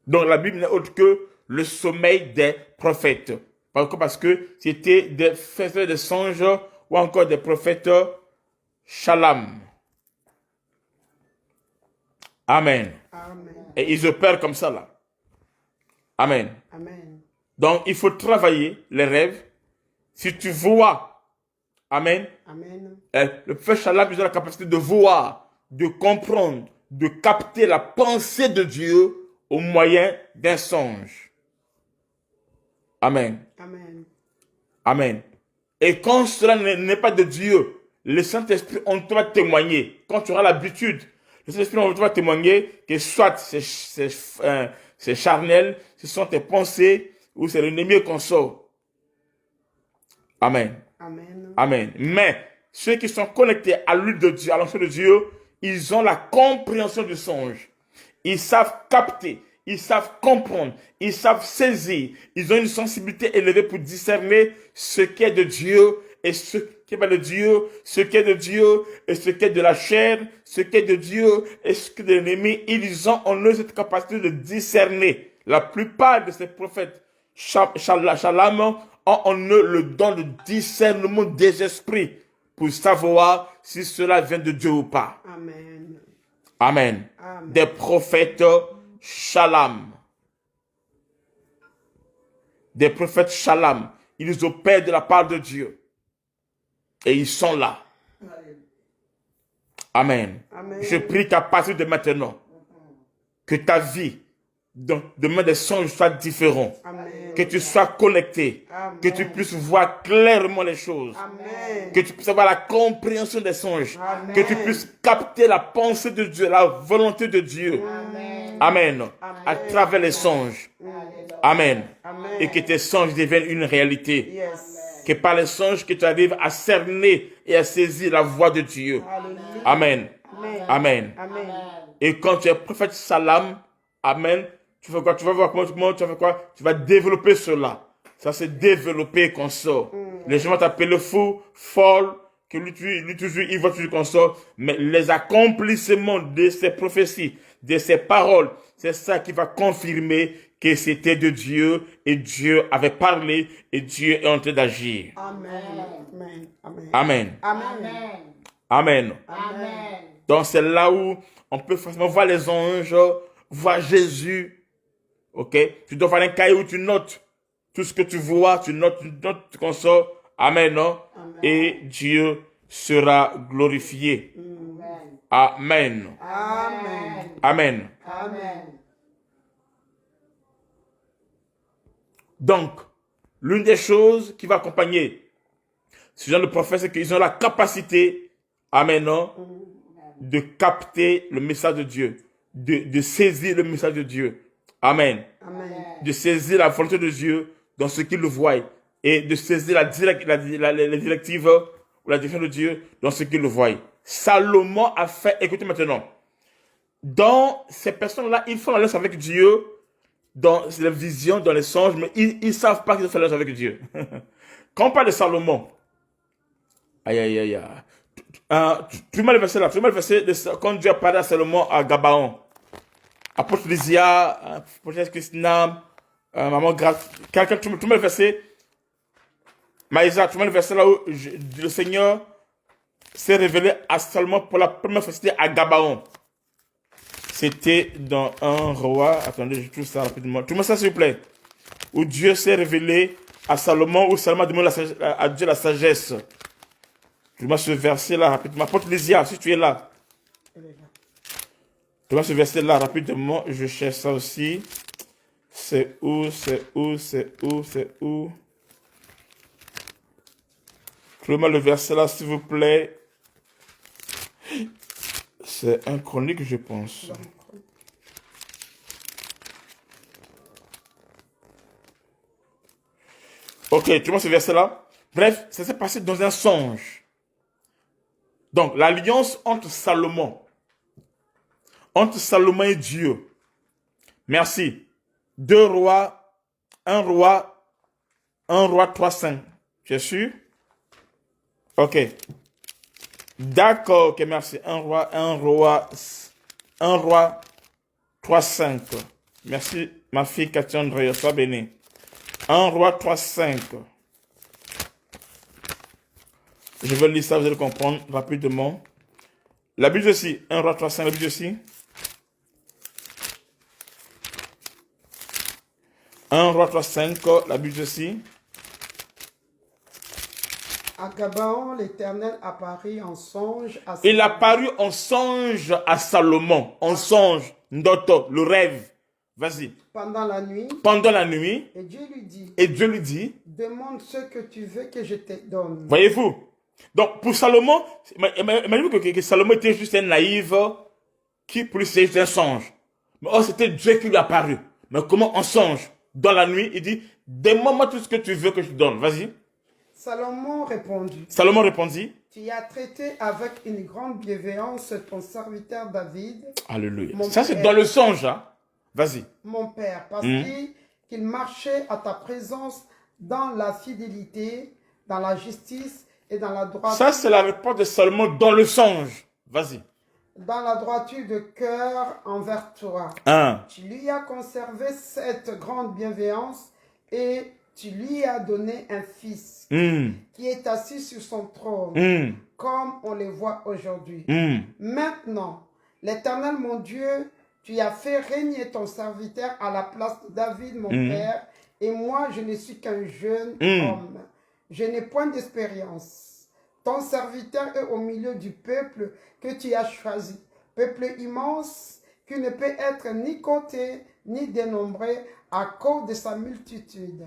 Donc la Bible n'est autre que le sommeil des prophètes. Pourquoi? Parce que c'était des faiseurs de songes, ou encore des prophètes Shalom. Amen. Amen. Et ils opèrent comme ça là. Amen. Amen. Donc, il faut travailler les rêves. Si tu vois, Amen, Amen. le prophète Shalom, ils ont la capacité de voir, de comprendre, de capter la pensée de Dieu au moyen d'un songe. Amen. Amen. Amen. Et quand cela n'est pas de Dieu, le Saint-Esprit, on te va témoigner. Quand tu auras l'habitude, le Saint-Esprit, on te va témoigner que soit c'est charnel, ce sont tes pensées, ou c'est l'ennemi qu'on sort. Amen. Amen. Amen. Mais ceux qui sont connectés à l'huile de Dieu, à l'onction de Dieu, ils ont la compréhension du songe. Ils savent capter, ils savent comprendre, ils savent saisir. Ils ont une sensibilité élevée pour discerner ce qui est de Dieu et ce qui n'est pas de Dieu, ce qui est de Dieu et ce qui est de la chair, ce qui est de Dieu et ce qui est de l'ennemi. Ils ont en eux cette capacité de discerner. La plupart de ces prophètes, Shalom, ont en eux le don de discernement des esprits pour savoir si cela vient de Dieu ou pas. Amen. Amen. Amen. Des prophètes Shalom. Des prophètes Shalom. Ils opèrent de la part de Dieu. Et ils sont là. Amen. Amen. Je prie qu'à partir de maintenant, que ta vie, demain des songes soient différents. Amen. Que tu sois connecté. Amen. Que tu puisses voir clairement les choses. Amen. Que tu puisses avoir la compréhension des songes. Amen. Que tu puisses capter la pensée de Dieu, la volonté de Dieu. Amen. À travers les songes. Amen. Amen. Et que tes songes deviennent une réalité. Yes. Que par les songes que tu arrives à cerner et à saisir la voix de Dieu. Alléluia. Amen. Amen. Amen. Amen. Et quand tu es prophète Salam, Amen, tu fais quoi? Tu vas voir comment tu vas faire quoi? Tu vas développer cela. Ça c'est développer qu'on sort. Les gens vont t'appeler fou, folle, que lui toujours, il va toujours qu'on sort. Mais les accomplissements de ces prophéties, de ces paroles, c'est ça qui va confirmer que c'était de Dieu et Dieu avait parlé et Dieu est en train d'agir. Amen. Amen. Amen. Amen. Amen. Amen. Amen. Donc c'est là où on peut facilement voir les anges, voir Jésus. Ok? Tu dois faire un cahier où tu notes tout ce que tu vois, tu notes qu'on sort. Amen. Non? Et Dieu sera glorifié. Amen. Amen. Amen. Amen. Donc, l'une des choses qui va accompagner ce genre de prophètes, c'est qu'ils ont la capacité, amen, non, de capter le message de Dieu, de saisir le message de Dieu. Amen. Amen. De saisir la volonté de Dieu dans ce qu'ils le voient et de saisir la directive ou la direction de Dieu dans ce qu'ils le voient. Salomon a fait, écoutez maintenant, dans ces personnes-là, ils font l'alliance avec Dieu dans les visions, dans les songes, mais ils ne savent pas qu'ils ont fait l'alliance avec Dieu. Quand on parle de Salomon, aïe, aïe, aïe, aïe. Tu mets le verset là, tu mets le verset quand Dieu a parlé à Salomon à Gabaon. Apôtre Lysia, Prophète Christina, Maman Grace, quelqu'un, tu mets le verset, Maïsa, tu mets le verset là où le Seigneur s'est révélé à Salomon pour la première fois, c'était à Gabaon. C'était dans un roi, attendez, je trouve ça rapidement. Tu mets ça s'il vous plaît. Où Dieu s'est révélé à Salomon, où Salomon a demandé à Dieu la sagesse. Tu mets ce verset là rapidement. Apôtre Lysia, si tu es là. Tu vois ce verset là rapidement, je cherche ça aussi. C'est où? Trouvez-moi le verset là, s'il vous plaît. C'est un chronique, je pense. Ok, tu vois ce verset là? Bref, ça s'est passé dans un songe. Donc, l'alliance entre Salomon et Dieu. Merci. 2 rois, 1 roi, 3-5. Tu es sûr? Ok. D'accord, ok, merci. 1 roi, 3-5. Merci, ma fille Katia Andrea, sois bénie. 1 roi 3-5. Je vais lire ça, vous allez comprendre rapidement. La Bible aussi, 1 roi 3-5, la Bible aussi. 1 roi 3-5, la Bible aussi. À Gabaon, l'Éternel apparut en songe à Salomon. Il apparut en songe à Salomon. En songe, Ndoto, le rêve. Vas-y. Pendant la nuit. Pendant la nuit. Et Dieu lui dit. Demande ce que tu veux que je te donne. Voyez-vous? Donc, pour Salomon, imaginez que Salomon était juste un naïf qui, pour lui, c'est juste un songe. Mais oh, c'était Dieu qui lui est apparu. Mais comment en songe? Dans la nuit, il dit, demande-moi tout ce que tu veux que je te donne. Vas-y. Salomon répondit. Tu as traité avec une grande bienveillance ton serviteur David. Alléluia. Ça, c'est dans le songe, hein? Vas-y. Mon père, parce qu'il marchait à ta présence dans la fidélité, dans la justice et dans la droiture. Ça, c'est la réponse de Salomon dans le songe. Vas-y. Dans la droiture de cœur envers toi. Tu lui as conservé cette grande bienveillance et tu lui as donné un fils qui est assis sur son trône, comme on le voit aujourd'hui. Maintenant, l'Éternel, mon Dieu, tu as fait régner ton serviteur à la place de David, mon père, et moi, je ne suis qu'un jeune homme. Je n'ai point d'expérience. Ton serviteur est au milieu du peuple que tu as choisi, peuple immense qui ne peut être ni compté ni dénombré à cause de sa multitude.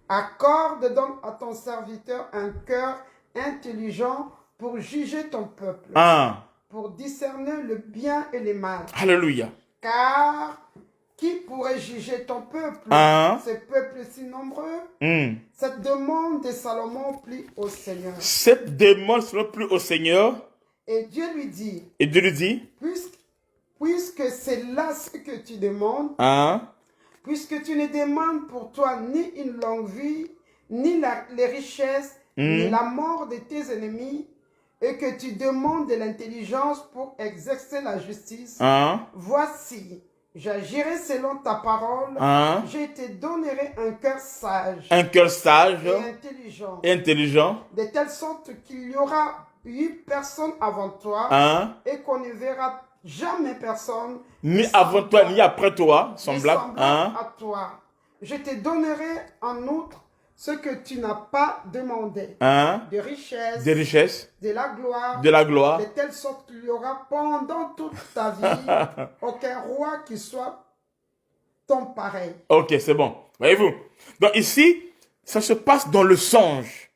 Accorde donc à ton serviteur un cœur intelligent pour juger ton peuple, pour discerner le bien et le mal. Alléluia. Car qui pourrait juger ton peuple, ce peuple si nombreux? Cette demande de Salomon plut au Seigneur. Et Dieu lui dit, puisque c'est là ce que tu demandes, puisque tu ne demandes pour toi ni une longue vie, ni les richesses, ni la mort de tes ennemis, et que tu demandes de l'intelligence pour exercer la justice, voici, j'agirai selon ta parole, je te donnerai un cœur sage, et intelligent, de telle sorte qu'il n'y aura eu personne avant toi, et qu'on ne verra jamais personne, ni avant toi, ni après toi, semblable à toi. Je te donnerai en outre ce que tu n'as pas demandé, de richesses, de la gloire, de telle sorte qu'il y aura pendant toute ta vie aucun roi qui soit ton pareil. Ok, c'est bon. Voyez-vous? Donc ici, ça se passe dans le songe.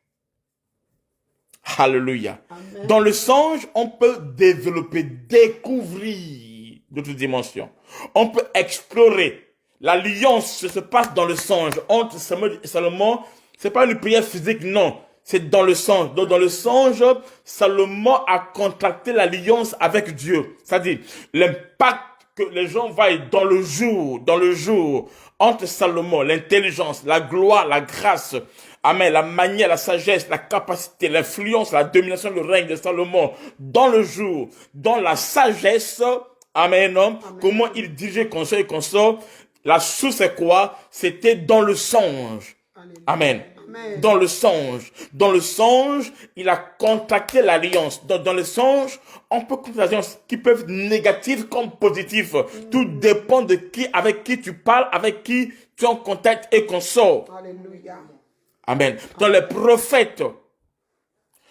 Alléluia. Amen. Dans le songe, on peut développer, découvrir d'autres dimensions. On peut explorer. L'alliance se passe dans le songe. Entre Salomon, c'est pas une prière physique, non. C'est dans le songe. Donc, dans le songe, Salomon a contracté l'alliance avec Dieu. C'est-à-dire, l'impact que les gens voient dans le jour, entre Salomon, l'intelligence, la gloire, la grâce, amen, la manière, la sagesse, la capacité, l'influence, la domination, le règne de Salomon, dans le jour, dans la sagesse, amen, comment il dirigeait, consort, la source c'est quoi? C'était dans le songe. Amen. Dans le songe. Dans le songe, il a contracté l'alliance. Dans le songe, on peut contracter l'alliance qui peuvent être négatives comme positives. Tout dépend de qui, avec qui tu parles, avec qui tu es en contact et qu'on sort. Alléluia. Amen. Dans les prophètes,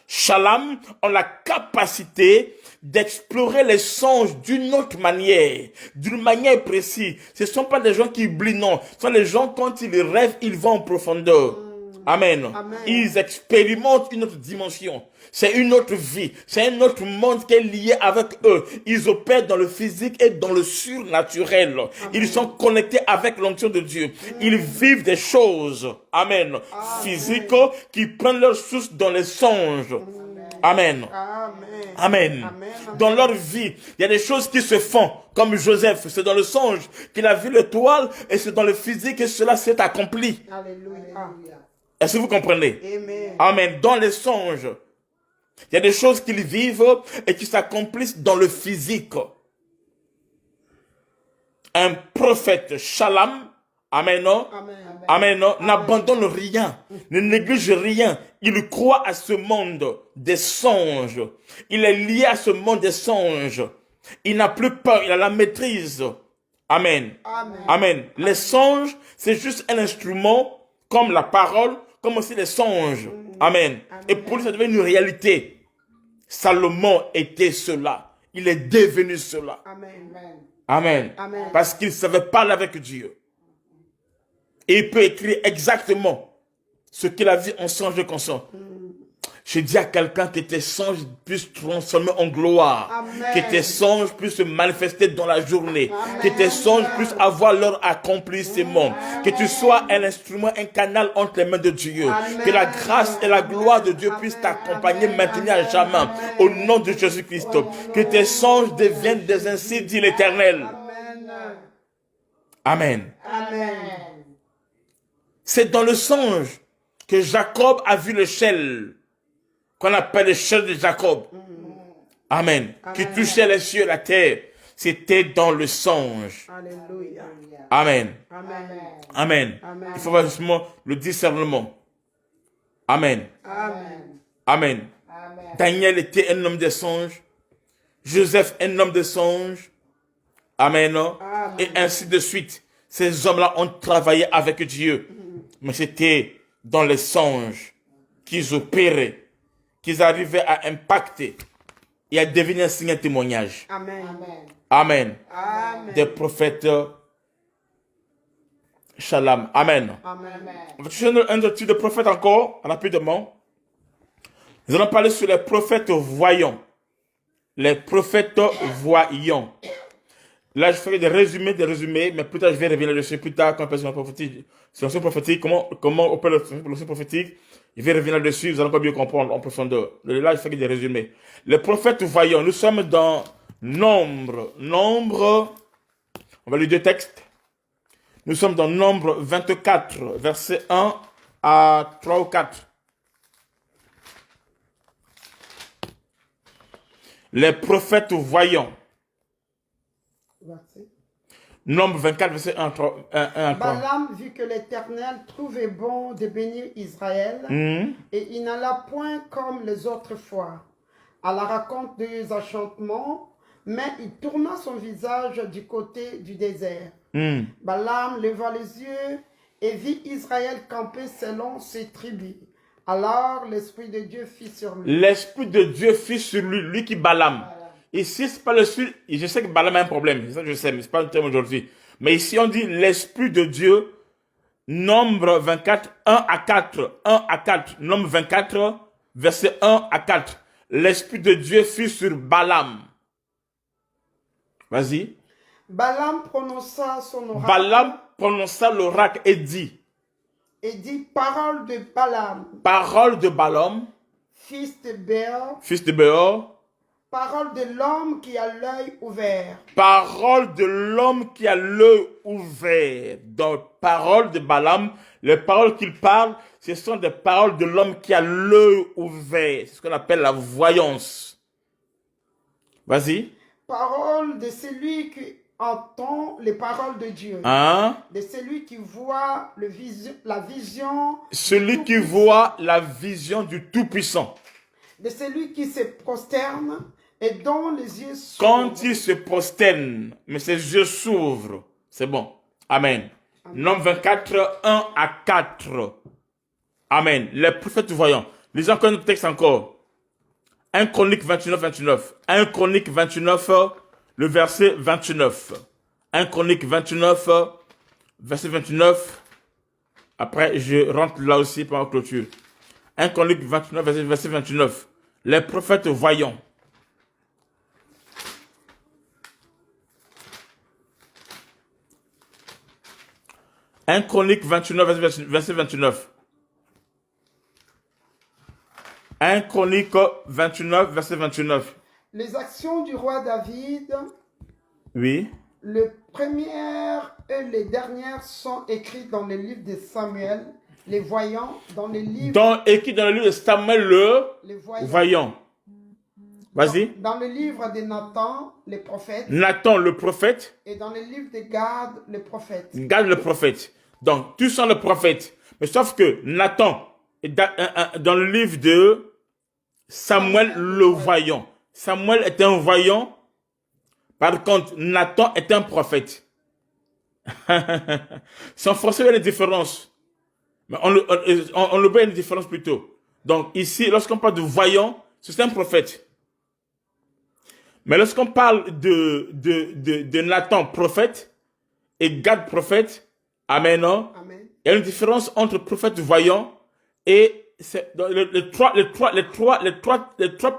Shalom ont la capacité d'explorer les songes d'une autre manière précise. Ce ne sont pas des gens qui oublient, non. Ce sont les gens, quand ils rêvent, ils vont en profondeur. Amen. Amen. Ils expérimentent une autre dimension. C'est une autre vie. C'est un autre monde qui est lié avec eux. Ils opèrent dans le physique et dans le surnaturel. Amen. Ils sont connectés avec l'onction de Dieu. Ils vivent des choses. Amen. Physiques qui prennent leur source dans les songes. Amen. Amen. Dans leur vie, il y a des choses qui se font. Comme Joseph, c'est dans le songe qu'il a vu l'étoile et c'est dans le physique que cela s'est accompli. Alléluia. Est-ce que vous comprenez? Amen. Amen. Dans les songes, il y a des choses qu'ils vivent et qui s'accomplissent dans le physique. Un prophète, Shalom, amen, amen, n'abandonne rien, ne néglige rien. Il croit à ce monde des songes. Il est lié à ce monde des songes. Il n'a plus peur, il a la maîtrise. Amen. Amen. Les songes, c'est juste un instrument comme la parole, comme aussi les songes. Amen. Et pour lui, ça devient une réalité. Salomon était cela. Il est devenu cela. Amen. Parce qu'il savait parler avec Dieu. Et il peut écrire exactement ce qu'il a vu en songe de conscience. Je dis à quelqu'un que tes songes puissent transformer en gloire. Amen. Que tes songes puissent se manifester dans la journée. Amen. Que tes songes puissent avoir leur accomplissement. Amen. Que tu sois un instrument, un canal entre les mains de Dieu. Amen. Que la grâce et la gloire de Dieu puissent t'accompagner, maintenir à jamais. Amen. Au nom de Jésus-Christ. Que tes songes deviennent des ainsi dit l'Éternel. Amen. Amen. C'est dans le songe que Jacob a vu l'échelle, qu'on appelle l'échelle de Jacob. Amen. Qui touchait les cieux et la terre. C'était dans le songe. Alléluia. Amen. Amen. Amen. Amen. Il faut voir justement le discernement. Amen. Amen. Amen. Daniel était un homme de songe. Joseph, un homme de songe. Amen. Amen. Et ainsi de suite. Ces hommes-là ont travaillé avec Dieu. Mais c'était dans les songes qu'ils opéraient, qu'ils arrivaient à impacter et à devenir un signe, un témoignage. Amen. Amen. Amen. Des prophètes Shalom. Amen. Amen. On va toucher un autre type de prophète encore, rapidement. Nous allons parler sur les prophètes voyants. Les prophètes voyants. Là, je ferai des résumés, mais plus tard, je vais revenir dessus. Plus tard, quand on parle sur l'onction prophétique, comment on peut l'onction prophétique, je vais revenir dessus, vous allez pas mieux comprendre en profondeur. Là, je ferai des résumés. Les prophètes voyants, nous sommes dans Nombre, on va lire deux textes. Nous sommes dans Nombre 24, versets 1 à 3 ou 4. Les prophètes voyants. Nombre 24, verset 1 à 3. Balaam vit que l'Éternel trouvait bon de bénir Israël, et il n'alla point comme les autres fois à la rencontre des enchantements, mais il tourna son visage du côté du désert. Balaam leva les yeux et vit Israël camper selon ses tribus. Alors l'Esprit de Dieu fit sur lui. L'Esprit de Dieu fit sur lui, lui qui Balaam. Ici, c'est pas le seul. Je sais que Balaam a un problème, ça je sais, mais c'est pas le thème aujourd'hui. Mais ici, on dit l'Esprit de Dieu, Nombre 24, 1 à 4. 1 à 4. Nombre 24, verset 1 à 4. L'Esprit de Dieu fut sur Balaam. Vas-y. Balaam prononça son oracle. Balaam prononça l'oracle et dit. Parole de Balaam. Parole de Balaam. Fils de Béor. Fils de Béor. Parole de l'homme qui a l'œil ouvert. Parole de l'homme qui a l'œil ouvert. Donc, parole de Balaam, les paroles qu'il parle, ce sont des paroles de l'homme qui a l'œil ouvert. C'est ce qu'on appelle la voyance. Vas-y. Parole de celui qui entend les paroles de Dieu. Hein? De celui qui voit la vision. Celui qui voit la vision du Tout-Puissant. De celui qui se prosterne et dont les yeux s'ouvrent. Quand il se prosterne, mais ses yeux s'ouvrent. C'est bon. Amen. Nombre 24, 1 à 4. Amen. Les prophètes voyants. Lisons encore notre texte encore. 1 Chronique 29, 29. 1 Chronique 29, le verset 29. 1 Chronique 29, verset 29. Après, je rentre là aussi par la clôture. 1 Chronique 29, verset 29. Les prophètes voyants. Un Chronique 29, verset 29. 1 Chronique 29, verset 29. Les actions du roi David, Oui. les premières et les dernières sont écrites dans le livre de Samuel, les voyants, dans les livres... Écrit dans le livre de Samuel le les voyant. Vas-y. Dans le livre de Nathan, les prophètes. Nathan le prophète. Et dans le livre de Gad, les prophètes. Gad le prophète. Donc, tous sont les prophètes. Mais sauf que Nathan, dans le livre de Samuel le voyant. Samuel est un voyant. Par contre, Nathan est un prophète. Sans forcer les différences. Mais on le voit une différence plutôt. Donc, ici, lorsqu'on parle de voyant, c'est un prophète. Mais lorsqu'on parle de Nathan, prophète, et Gad, prophète, amen, Amen. Il y a une différence entre prophète voyant et les trois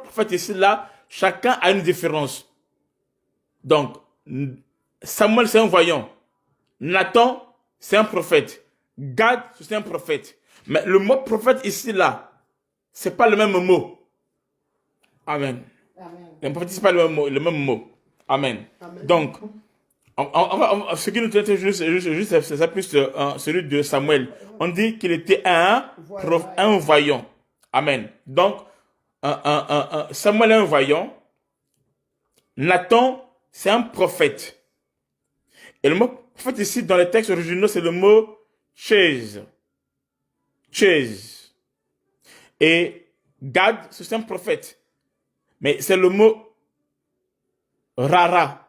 prophètes ici, là, chacun a une différence. Donc, Samuel, c'est un voyant. Nathan, c'est un prophète. Gad, c'est un prophète. Mais le mot prophète ici, là, c'est pas le même mot. Amen. Amen. Le prophète, c'est pas le même mot. Amen. Amen. Donc, ce qui nous intéresse juste c'est plus celui de Samuel. On dit qu'il était un voyant. Amen. Donc, Samuel est un voyant. Nathan, c'est un prophète. Et le mot prophète ici, dans les textes originaux, c'est le mot chaise. Chaise. Et Gad, c'est un prophète. Mais c'est le mot rara.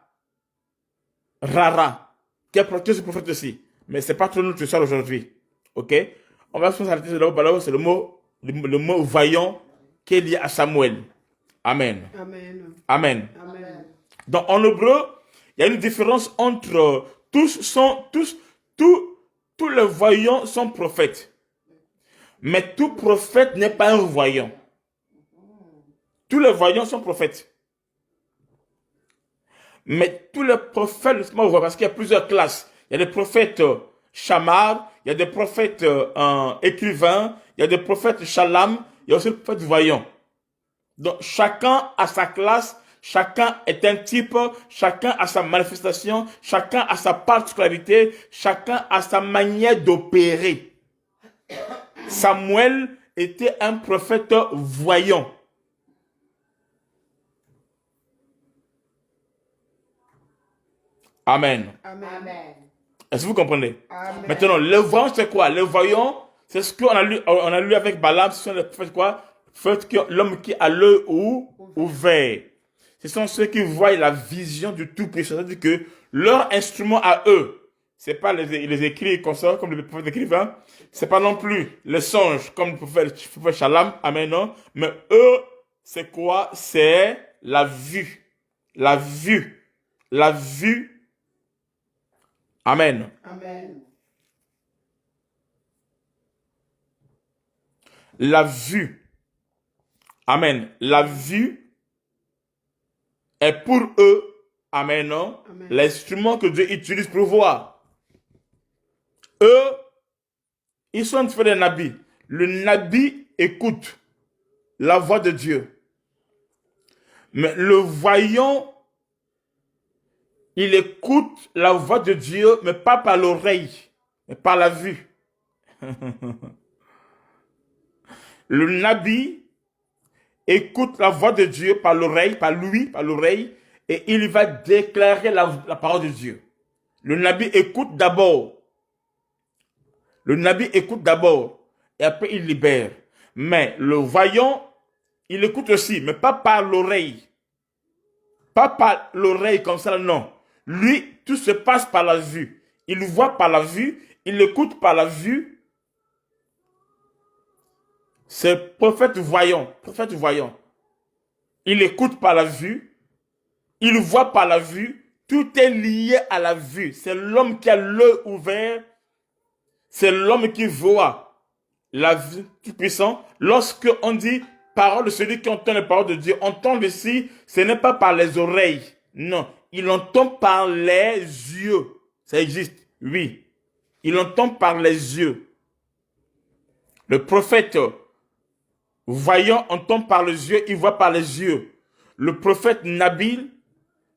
Rara. Qui est prophète aussi. Mais c'est pas trop notre histoire aujourd'hui. Ok? On va se arrêter là-bas. C'est le mot voyant qui est lié à Samuel. Amen. Amen. Amen. Amen. Donc en hébreu, il y a une différence entre tous les voyants sont prophètes. Mais tout prophète n'est pas un voyant. Tous les voyants sont prophètes. Mais tous les prophètes, parce qu'il y a plusieurs classes. Il y a des prophètes chamar, il y a des prophètes écrivains, il y a des prophètes shalam, il y a aussi des prophètes voyants. Donc chacun a sa classe, chacun est un type, chacun a sa manifestation, chacun a sa particularité, chacun a sa manière d'opérer. Samuel était un prophète voyant. Amen. Amen. Est-ce que vous comprenez? Amen. Maintenant, le voyant, c'est quoi? Le voyant, c'est ce qu'on a lu avec Balaam, ce sont les prophètes quoi? L'homme qui a l'œil ouvert. Ce sont ceux qui voient la vision du Tout-Puissant. C'est-à-dire que leur instrument à eux, c'est pas les écrits comme ça, comme les prophètes écrivains. C'est pas non plus les songes, comme le prophète Shalam. Amen, non? Mais eux, c'est quoi? C'est la vue. La vue. La vue. Amen. Amen. La vue. Amen. La vue est pour eux, amen, non? Amen. L'instrument que Dieu utilise pour voir. Eux, ils sont des nabis. Le nabi écoute la voix de Dieu. Mais le voyant, il écoute la voix de Dieu, mais pas par l'oreille, mais par la vue. Le nabi écoute la voix de Dieu par l'oreille, par l'oreille, et il va déclarer la parole de Dieu. Le nabi écoute d'abord. Le nabi écoute d'abord, et après il libère. Mais le voyant, il écoute aussi, mais pas par l'oreille. Pas par l'oreille comme ça, non. Lui, tout se passe par la vue. Il voit par la vue, il écoute par la vue. C'est prophète voyant, prophète voyant. Il écoute par la vue, il voit par la vue, tout est lié à la vue. C'est l'homme qui a l'œil ouvert, c'est l'homme qui voit la vue tout puissant. Lorsque on dit parole de celui qui entend les paroles de Dieu, entendre ici, ce n'est pas par les oreilles, non. Il entend par les yeux. Ça existe, oui. Il entend par les yeux. Le prophète voyant entend par les yeux, il voit par les yeux. Le prophète Nabil,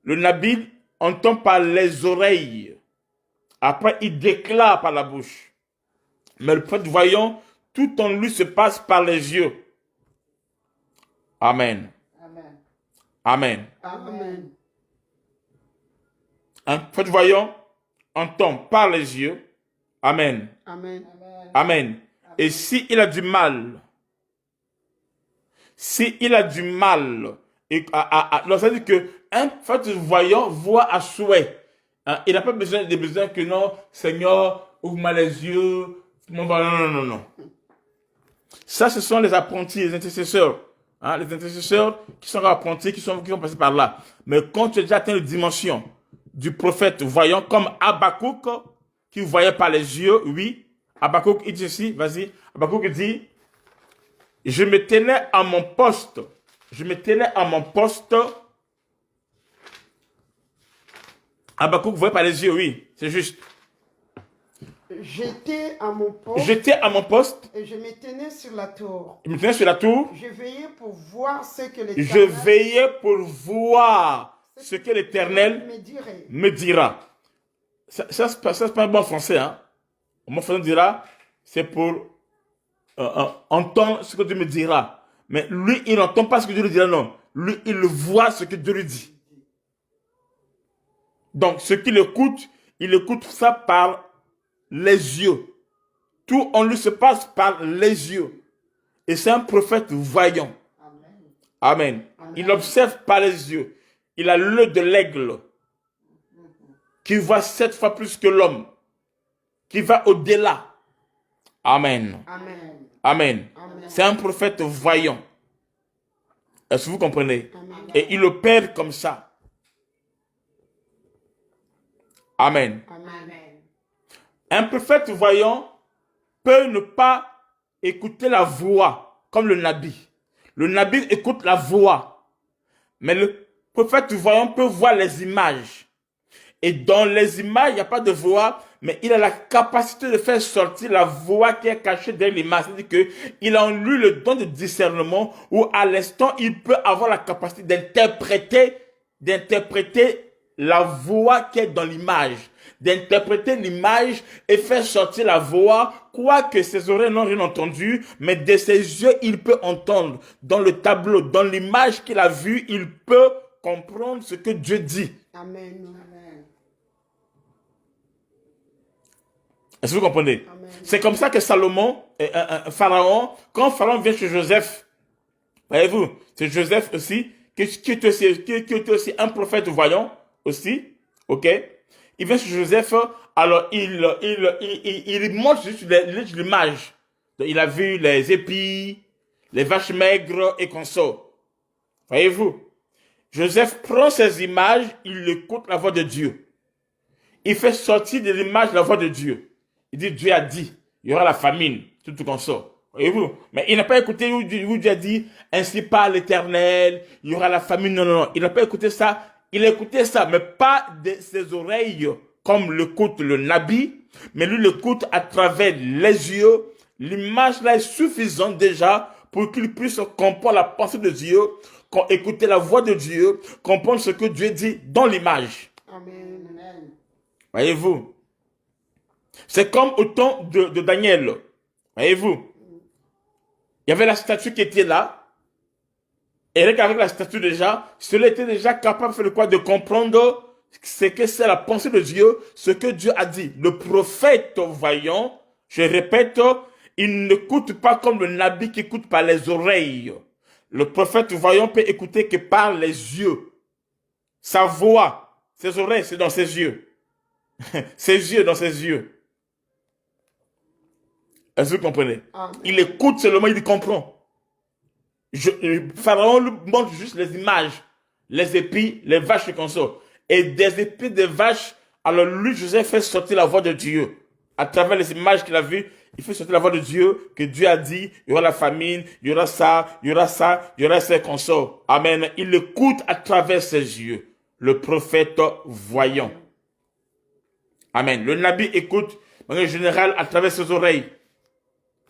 le Nabil entend par les oreilles. Après, il déclare par la bouche. Mais le prophète voyant, tout en lui se passe par les yeux. Amen. Amen. Amen. Amen. Un prophète voyant entend par les yeux. Amen. Amen. Amen. Amen. Et s'il a du mal, alors ça veut dire qu'un prophète voyant voit à souhait. Hein, il n'a pas besoin que non, Seigneur, ouvre-moi les yeux. Non, non, non, non. Ça, ce sont les apprentis, les intercesseurs. Hein, les intercesseurs qui sont apprentis, qui sont passés par là. Mais quand tu as déjà atteint la dimension du prophète voyant, comme Habakkuk, qui voyait par les yeux, oui. Habakkuk, il dit ici, vas-y. Habakkuk dit, je me tenais à mon poste. Je me tenais à mon poste. Habakkuk voyait par les yeux, oui, c'est juste. J'étais à mon poste. J'étais à mon poste. Et je me tenais sur la tour. Je me tenais sur la tour. Je veillais pour voir ce que Je l'Éternel veillais pour voir ce que l'Éternel me dira. Ça c'est pas un bon français. Hein? Le mot français dira, c'est pour entendre ce que Dieu me dira. Mais lui, il n'entend pas ce que Dieu lui dira, non. Lui, il voit ce que Dieu lui dit. Donc, ce qu'il écoute, il écoute ça par les yeux. Tout en lui se passe par les yeux. Et c'est un prophète voyant. Amen. Amen. Il observe par les yeux. Il a l'œil de l'aigle qui voit 7 fois plus que l'homme, qui va au-delà. Amen. Amen. Amen. Amen. C'est un prophète voyant. Est-ce que vous comprenez? Amen. Et il opère comme ça. Amen. Amen. Un prophète voyant peut ne pas écouter la voix comme le nabi. Le nabi écoute la voix. Mais le prophète voyant peut voir les images. Et dans les images, il n'y a pas de voix, mais il a la capacité de faire sortir la voix qui est cachée derrière l'image. C'est-à-dire qu'il a en lui le don de discernement où à l'instant, il peut avoir la capacité d'interpréter la voix qui est dans l'image. D'interpréter l'image et faire sortir la voix, quoique ses oreilles n'ont rien entendu, mais de ses yeux, il peut entendre. Dans le tableau, dans l'image qu'il a vue, il peut comprendre ce que Dieu dit. Amen. Est-ce que vous comprenez? Amen. C'est comme ça que Salomon, Pharaon, quand Pharaon vient chez Joseph, voyez-vous, c'est Joseph aussi, qui est aussi un prophète voyant aussi, ok? Il vient chez Joseph, alors il montre juste l'image. Il a vu les épis, les vaches maigres et consorts. Voyez-vous? Joseph prend ces images, il écoute la voix de Dieu. Il fait sortir de l'image la voix de Dieu. Il dit, Dieu a dit, il y aura la famine, tout consort. Voyez-vous? Mais il n'a pas écouté où Dieu a dit, ainsi parle l'Éternel, il y aura la famine. Non, non, non. Il n'a pas écouté ça. Il a écouté ça, mais pas de ses oreilles, comme l'écoute le Nabi, mais lui l'écoute à travers les yeux. L'image là est suffisante déjà pour qu'il puisse comprendre la pensée de Dieu, écouter la voix de Dieu, comprendre ce que Dieu dit dans l'image. Amen. Voyez-vous? C'est comme au temps de Daniel. Voyez-vous? Il y avait la statue qui était là. Et avec la statue déjà, cela était déjà capable de faire quoi? De comprendre ce que c'est la pensée de Dieu, ce que Dieu a dit. Le prophète voyant, je répète, il n'écoute pas comme le nabi qui écoute par les oreilles. Le prophète voyant peut écouter que par les yeux. Sa voix, ses oreilles, c'est dans ses yeux. Ses yeux dans ses yeux. Est-ce que vous comprenez? Amen. Il écoute seulement, il comprend. Pharaon lui montre juste les images, les épis, les vaches qu'on sort. Et des épis de vaches, alors lui, Joseph fait sortir la voix de Dieu. À travers les images qu'il a vues, il fait sortir la voix de Dieu, que Dieu a dit, il y aura la famine, il y aura ça, il y aura ça, il y aura ces consorts. Amen. Il écoute à travers ses yeux, le prophète voyant. Amen. Le nabi écoute, en général, à travers ses oreilles,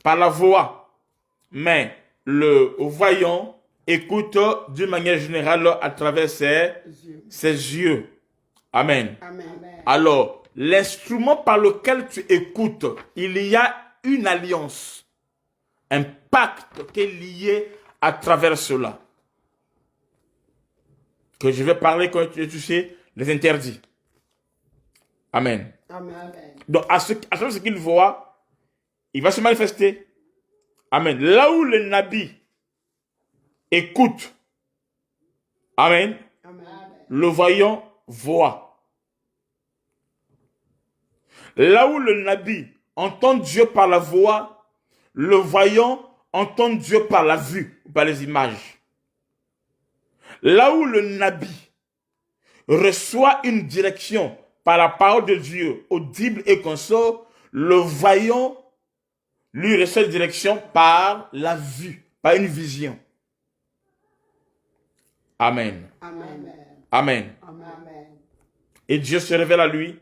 par la voix. Mais le voyant écoute d'une manière générale à travers ses yeux. Amen. Amen. Alors, l'instrument par lequel tu écoutes, il y a une alliance, un pacte qui est lié à travers cela. Que je vais parler quand tu sais les interdits. Amen. Amen. Donc, à travers ce qu'il voit, il va se manifester. Amen. Là où le nabi écoute, amen, Amen. le voyant voit. Là où le nabi entend Dieu par la voix, le voyant entend Dieu par la vue, par les images. Là où le nabi reçoit une direction par la parole de Dieu, audible et consort, le voyant lui reçoit une direction par la vue, par une vision. Amen. Amen. Amen. Amen. Et Dieu se révèle à lui.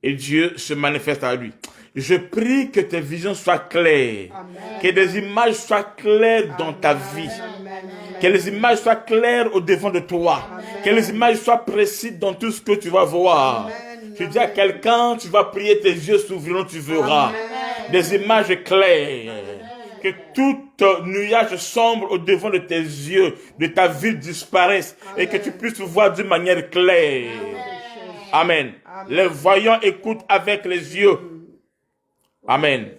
Et Dieu se manifeste à lui. Je prie que tes visions soient claires. Amen. Que des images soient claires dans ta vie. Que les images soient claires au devant de toi. Que les images soient précises dans tout ce que tu vas voir. Tu dis à quelqu'un, tu vas prier, tes yeux s'ouvriront, tu verras. Des images claires. Que tout nuage sombre au devant de tes yeux, de ta vie disparaisse. Et que tu puisses voir d'une manière claire. Amen. Les voyants écoutent avec les yeux. Amen.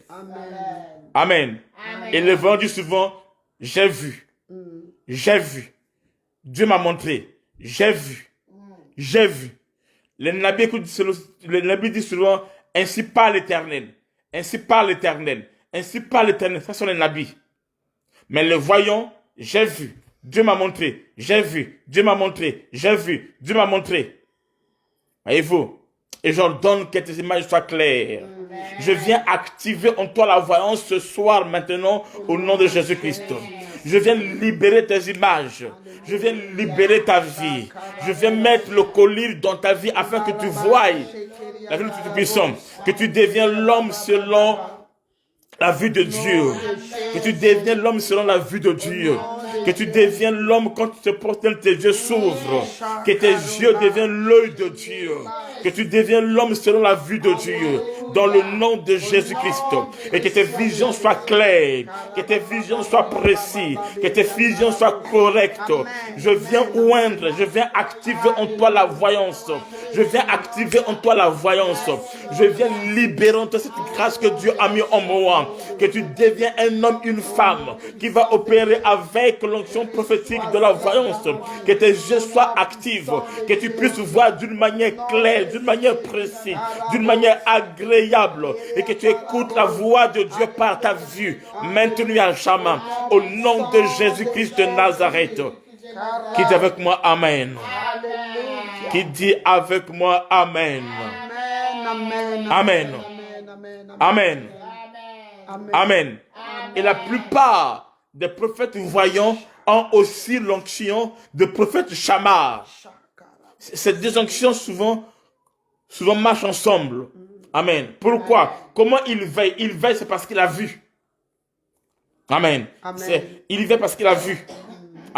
Amen. Et les voyants disent souvent, j'ai vu. J'ai vu. Dieu m'a montré. J'ai vu. J'ai vu. Les nabis disent souvent, ainsi parle l'Éternel. Ainsi parle l'Éternel. Ainsi parle l'Éternel. Ça sont les nabis. Mais les voyants, j'ai vu. Dieu m'a montré. J'ai vu. Dieu m'a montré. J'ai vu. Dieu m'a montré. Voyez-vous? Et j'ordonne que tes images soient claires. Je viens activer en toi la voyance ce soir maintenant au nom de Jésus-Christ. Je viens libérer tes images. Je viens libérer ta vie. Je viens mettre le collier dans ta vie afin que tu voies la vie de Tout-Puissant. Que tu deviennes l'homme selon la vue de Dieu. Que tu deviennes l'homme selon la vue de Dieu. Que tu deviennes l'homme quand tu te prosternes, tes yeux s'ouvrent. Que tes yeux deviennent l'œil de Dieu. Que tu deviennes l'homme selon la vue de Dieu. Dans le nom de Jésus-Christ. Et que tes visions soient claires. Que tes visions soient précises. Que tes visions soient correctes. Je viens oindre. Je viens activer en toi la voyance. Je viens activer en toi la voyance. Je viens libérer en toi cette grâce que Dieu a mis en moi. Que tu deviens un homme, une femme qui va opérer avec l'onction prophétique de la voyance. Que tes yeux soient actifs. Que tu puisses voir d'une manière claire, d'une manière précise, d'une manière agréable. Et que tu écoutes la voix de Dieu par ta vue. Maintenue à jamais. Au nom de Jésus-Christ de Nazareth. Qui dit avec moi Amen. Qui dit avec moi Amen. Amen. Amen. Amen. Et la plupart des prophètes voyants ont aussi l'onction de prophète Shammar. Ces deux onctions souvent marchent ensemble. Amen. Pourquoi? Comment il veille? Il veille, c'est parce qu'il a vu. Amen. Il veille parce qu'il a vu.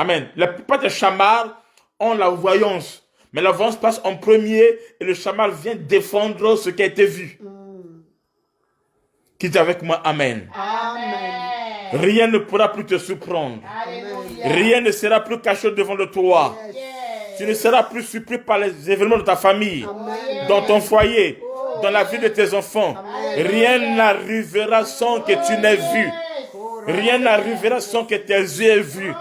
Amen. La plupart des chamars ont la voyance. Mais la voyance passe en premier et le chamar vient défendre ce qui a été vu. Qui dit avec moi Amen. Amen. Rien ne pourra plus te surprendre. Alléluia. Rien ne sera plus caché devant de toi. Tu ne seras plus surpris par les événements de ta famille, dans ton foyer, dans la vie de tes enfants. Rien n'arrivera sans que tu n'aies vu. Rien n'arrivera sans que tes yeux aient vu.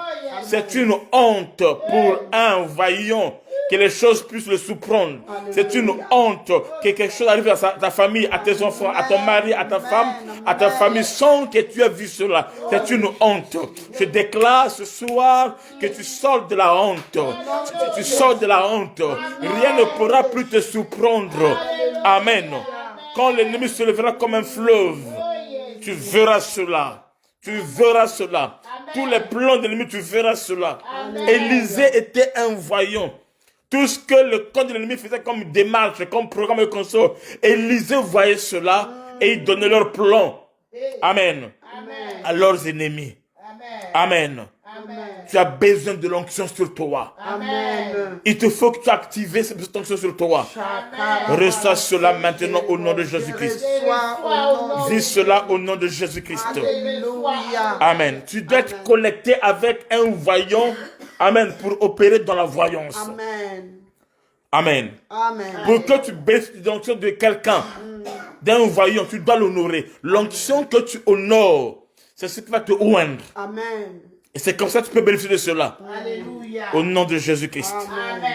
C'est une honte pour un vaillant que les choses puissent le surprendre. C'est une honte que quelque chose arrive à ta famille, à tes enfants, à ton mari, à ta femme, à ta famille, sans que tu aies vu cela. C'est une honte. Je déclare ce soir que tu sors de la honte. Tu sors de la honte. Rien ne pourra plus te surprendre. Amen. Quand l'ennemi se lèvera comme un fleuve, tu verras cela. Tu verras cela. Tous les plans de l'ennemi, tu verras cela. Élisée était un voyant. Tout ce que le camp de l'ennemi faisait comme démarche, comme programme et consort, Élisée voyait cela et il donnait leur plan. Amen. À leurs ennemis. Amen. Tu as besoin de l'onction sur toi. Amen. Il te faut que tu actives cette onction sur toi. Reçois cela maintenant au nom de Jésus-Christ. Vis cela au nom de Jésus-Christ. Alléluia. Amen. Tu dois être connecté avec un voyant. Amen. Pour opérer dans la voyance. Amen. Amen. Amen. Pour que tu baisses l'onction de quelqu'un, d'un voyant, tu dois l'honorer. L'onction que tu honores, c'est ce qui va te oindre. Amen. Et c'est comme ça que tu peux bénéficier de cela. Alléluia. Au nom de Jésus-Christ. Amen.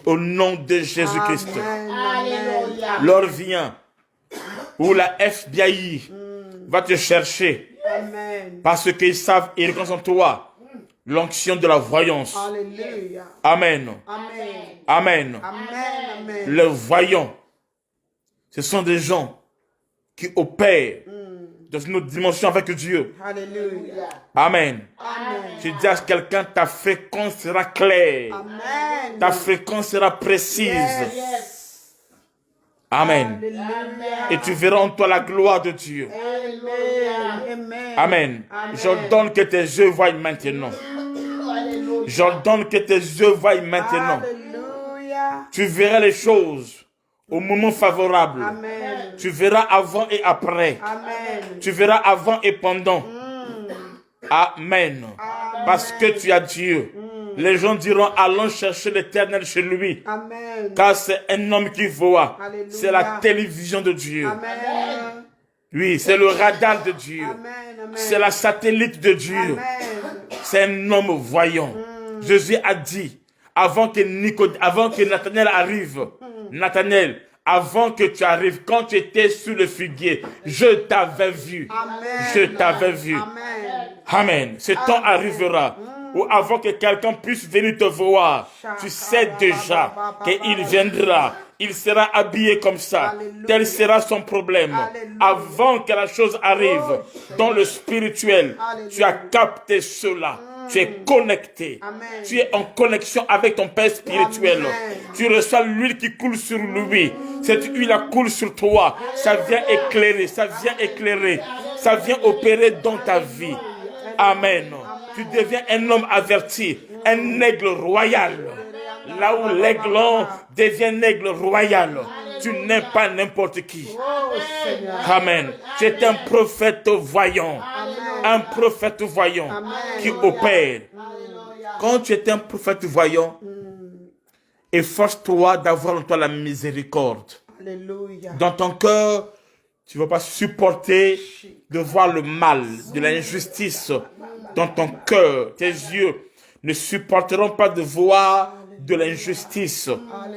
Au nom de Jésus-Christ. Amen. Alléluia. L'heure vient où la FBI va te chercher Amen. parce qu'ils savent, ils reconnaissent en toi l'onction de la voyance. Alléluia. Amen. Amen. Amen. Amen. Amen. Les voyants, ce sont des gens qui opèrent dans une autre dimension avec Dieu. Alléluia. Amen. Amen. Je dis à quelqu'un, ta fréquence sera claire. Amen. Ta fréquence sera précise. Yes. Amen. Alléluia. Et tu verras en toi la gloire de Dieu. Amen. Amen. J'ordonne que tes yeux voient maintenant. J'ordonne que tes yeux voient maintenant. Alléluia. Tu verras les choses au moment favorable. Amen. Tu verras avant et après. Amen. Tu verras avant et pendant. Amen. Parce que tu as Dieu. Les gens diront, allons chercher l'Éternel chez lui. Amen. Car c'est un homme qui voit. Alléluia. C'est la télévision de Dieu. Amen. Oui, c'est le radar de Dieu. Amen. Amen. C'est la satellite de Dieu. Amen. C'est un homme voyant. Jésus a dit, avant que Nathanaël arrive, Nathanaël, avant que tu arrives, quand tu étais sur le figuier, je t'avais vu. Amen. Je t'avais vu. Amen. Amen. Ce temps arrivera où avant que quelqu'un puisse venir te voir, tu sais déjà qu'il viendra. Il sera habillé comme ça. Alléluia. Tel sera son problème. Alléluia. Avant que la chose arrive, dans le spirituel, tu as capté cela. Tu es connecté. Amen. Tu es en connexion avec ton Père spirituel. Amen. Tu reçois l'huile qui coule sur lui. Cette huile coule sur toi. Ça vient éclairer. Ça vient éclairer. Ça vient opérer dans ta vie. Amen. Tu deviens un homme averti. Un aigle royal. Là où l'aiglon devient un aigle royal. Tu n'es pas n'importe qui. Oh Seigneur. Amen. Tu es un prophète voyant. Un prophète voyant qui opère. Quand tu es un prophète voyant, efforce-toi d'avoir en toi la miséricorde. Alléluia. Dans ton cœur, tu ne vas pas supporter de voir le mal, de l'injustice dans ton cœur. Tes yeux ne supporteront pas de voir de l'injustice.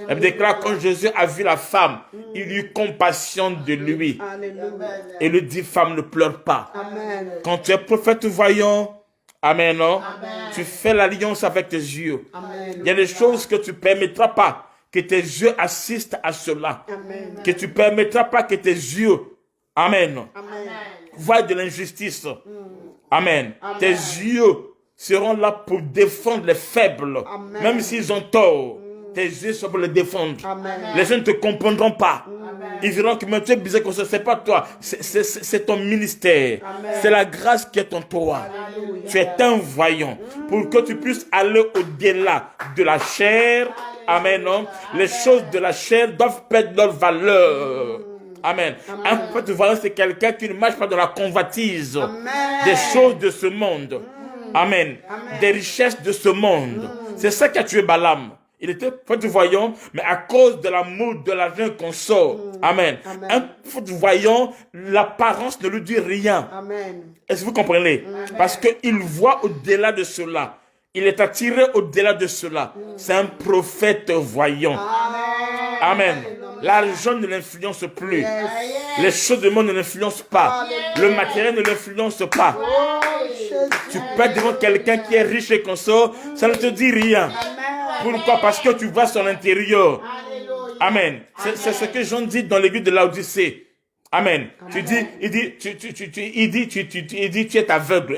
Elle déclare, quand Jésus a vu la femme, il eut compassion de lui. Alléluia. Et lui dit, femme, ne pleure pas. Amen. Quand tu es prophète voyant, amen, non? Tu fais l'alliance avec tes yeux. Amen. Il y a des choses que tu ne permettras pas que tes yeux assistent à cela. Amen. Que tu ne permettras pas que tes yeux, amen, Amen. voient de l'injustice. Amen. Tes yeux seront là pour défendre les faibles. Amen. Même s'ils ont tort, tes yeux sont pour les défendre. Amen. Les gens ne te comprendront pas. Ils diront que mais tu es bizarre comme ça, c'est pas toi. C'est ton ministère. Amen. C'est la grâce qui est en toi. Alléluia. Tu es un voyant. Pour que tu puisses aller au-delà de la chair. Amen. Non? Les choses de la chair doivent perdre leur valeur. Amen. Un prophète voyant, c'est quelqu'un qui ne marche pas dans la convoitise des choses de ce monde. Amen. Des richesses de ce monde. C'est ça qui a tué Balaam. Il était prophète voyant, mais à cause de l'amour de l'argent qu'on sort. Amen. Un prophète voyant, l'apparence ne lui dit rien. Amen. Est-ce que vous comprenez? Parce qu'il voit au-delà de cela. Il est attiré au-delà de cela. C'est un prophète voyant. Amen. L'argent ne l'influence plus. Les choses du monde ne l'influencent pas. Le matériel ne l'influence pas. Tu peux être devant quelqu'un qui est riche et consort, ça ne te dit rien. Pourquoi? Parce que tu vois son intérieur. Amen. C'est ce que Jean dit dans l'église de Laodicée. Amen. Tu dis, tu es aveugle.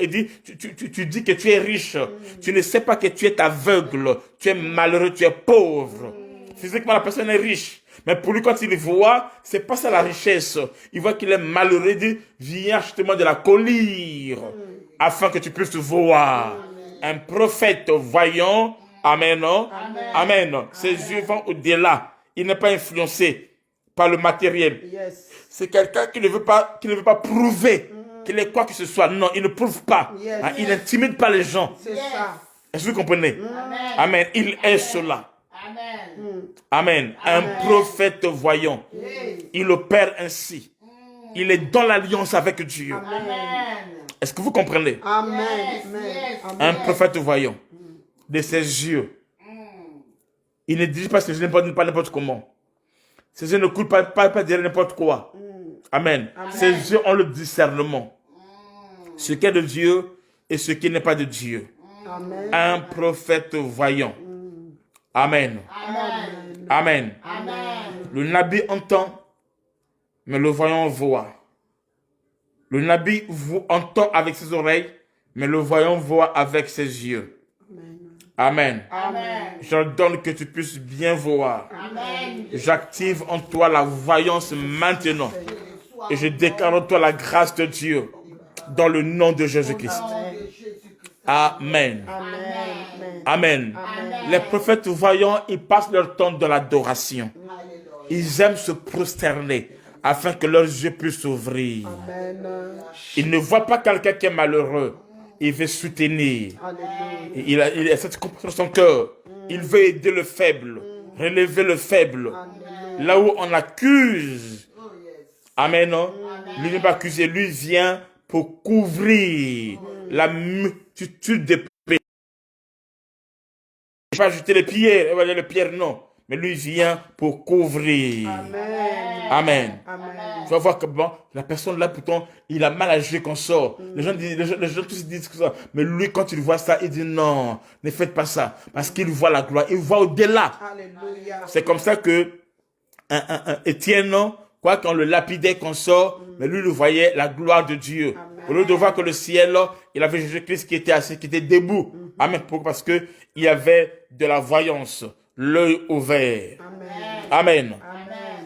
Tu dis que tu es riche. Tu ne sais pas que tu es aveugle. Tu es malheureux, tu es pauvre. Physiquement, la personne est riche. Mais pour lui, quand il voit, c'est pas ça la richesse. Il voit qu'il est malheureux. Il dit, viens acheter-moi de la collyre. Afin que tu puisses voir. Un prophète voyant. Amen. Non? Amen. Ses yeux vont au-delà. Il n'est pas influencé par le matériel. C'est quelqu'un qui ne veut pas prouver qu'il est quoi que ce soit. Non, il ne prouve pas. Il n'intimide pas les gens. C'est ça. Est-ce que vous comprenez? Amen. Il est cela. Amen. Un prophète voyant. Il opère ainsi. Il est dans l'alliance avec Dieu. Est-ce que vous comprenez? Amen. Un prophète voyant. De ses yeux. Il ne dit pas ses yeux n'importe comment. Ses yeux ne coulent pas dire n'importe quoi. Amen. Ses yeux ont le discernement. Ce qui est de Dieu et ce qui n'est pas de Dieu. Un prophète voyant. Amen. Amen. Le nabi entend, mais le voyant voit. Le nabi entend avec ses oreilles, mais le voyant voit avec ses yeux. Amen. J'ordonne que tu puisses bien voir. J'active en toi la voyance maintenant. Et je déclare en toi la grâce de Dieu. Dans le nom de Jésus-Christ. Amen. Amen. Les prophètes voyants, ils passent leur temps dans l'adoration. Ils aiment se prosterner afin que leurs yeux puissent s'ouvrir. Ils ne voient pas quelqu'un qui est malheureux. Il veut soutenir. Il a cette compassion dans son cœur. Il veut aider le faible, relever le faible. Là où on accuse. Amen. Lui ne va pas accuser. Lui vient pour couvrir la multitude de péchés. Il ne va pas jeter les pierres, non. Mais lui vient pour couvrir. Amen. Tu vas voir que bon, la personne là, pourtant, il a mal agi qu'on sort. Les gens tous disent que ça. Mais lui, quand il voit ça, il dit non, ne faites pas ça. Parce qu'il voit la gloire. Il voit au-delà. C'est comme ça que Étienne, quoi qu'on le lapidait qu'on sort, mais lui, il voyait la gloire de Dieu. Au lieu de voir que le ciel, il avait Jésus-Christ qui était assis, qui était debout. Amen. Pourquoi? Parce que il y avait de la voyance. L'œil ouvert. Amen.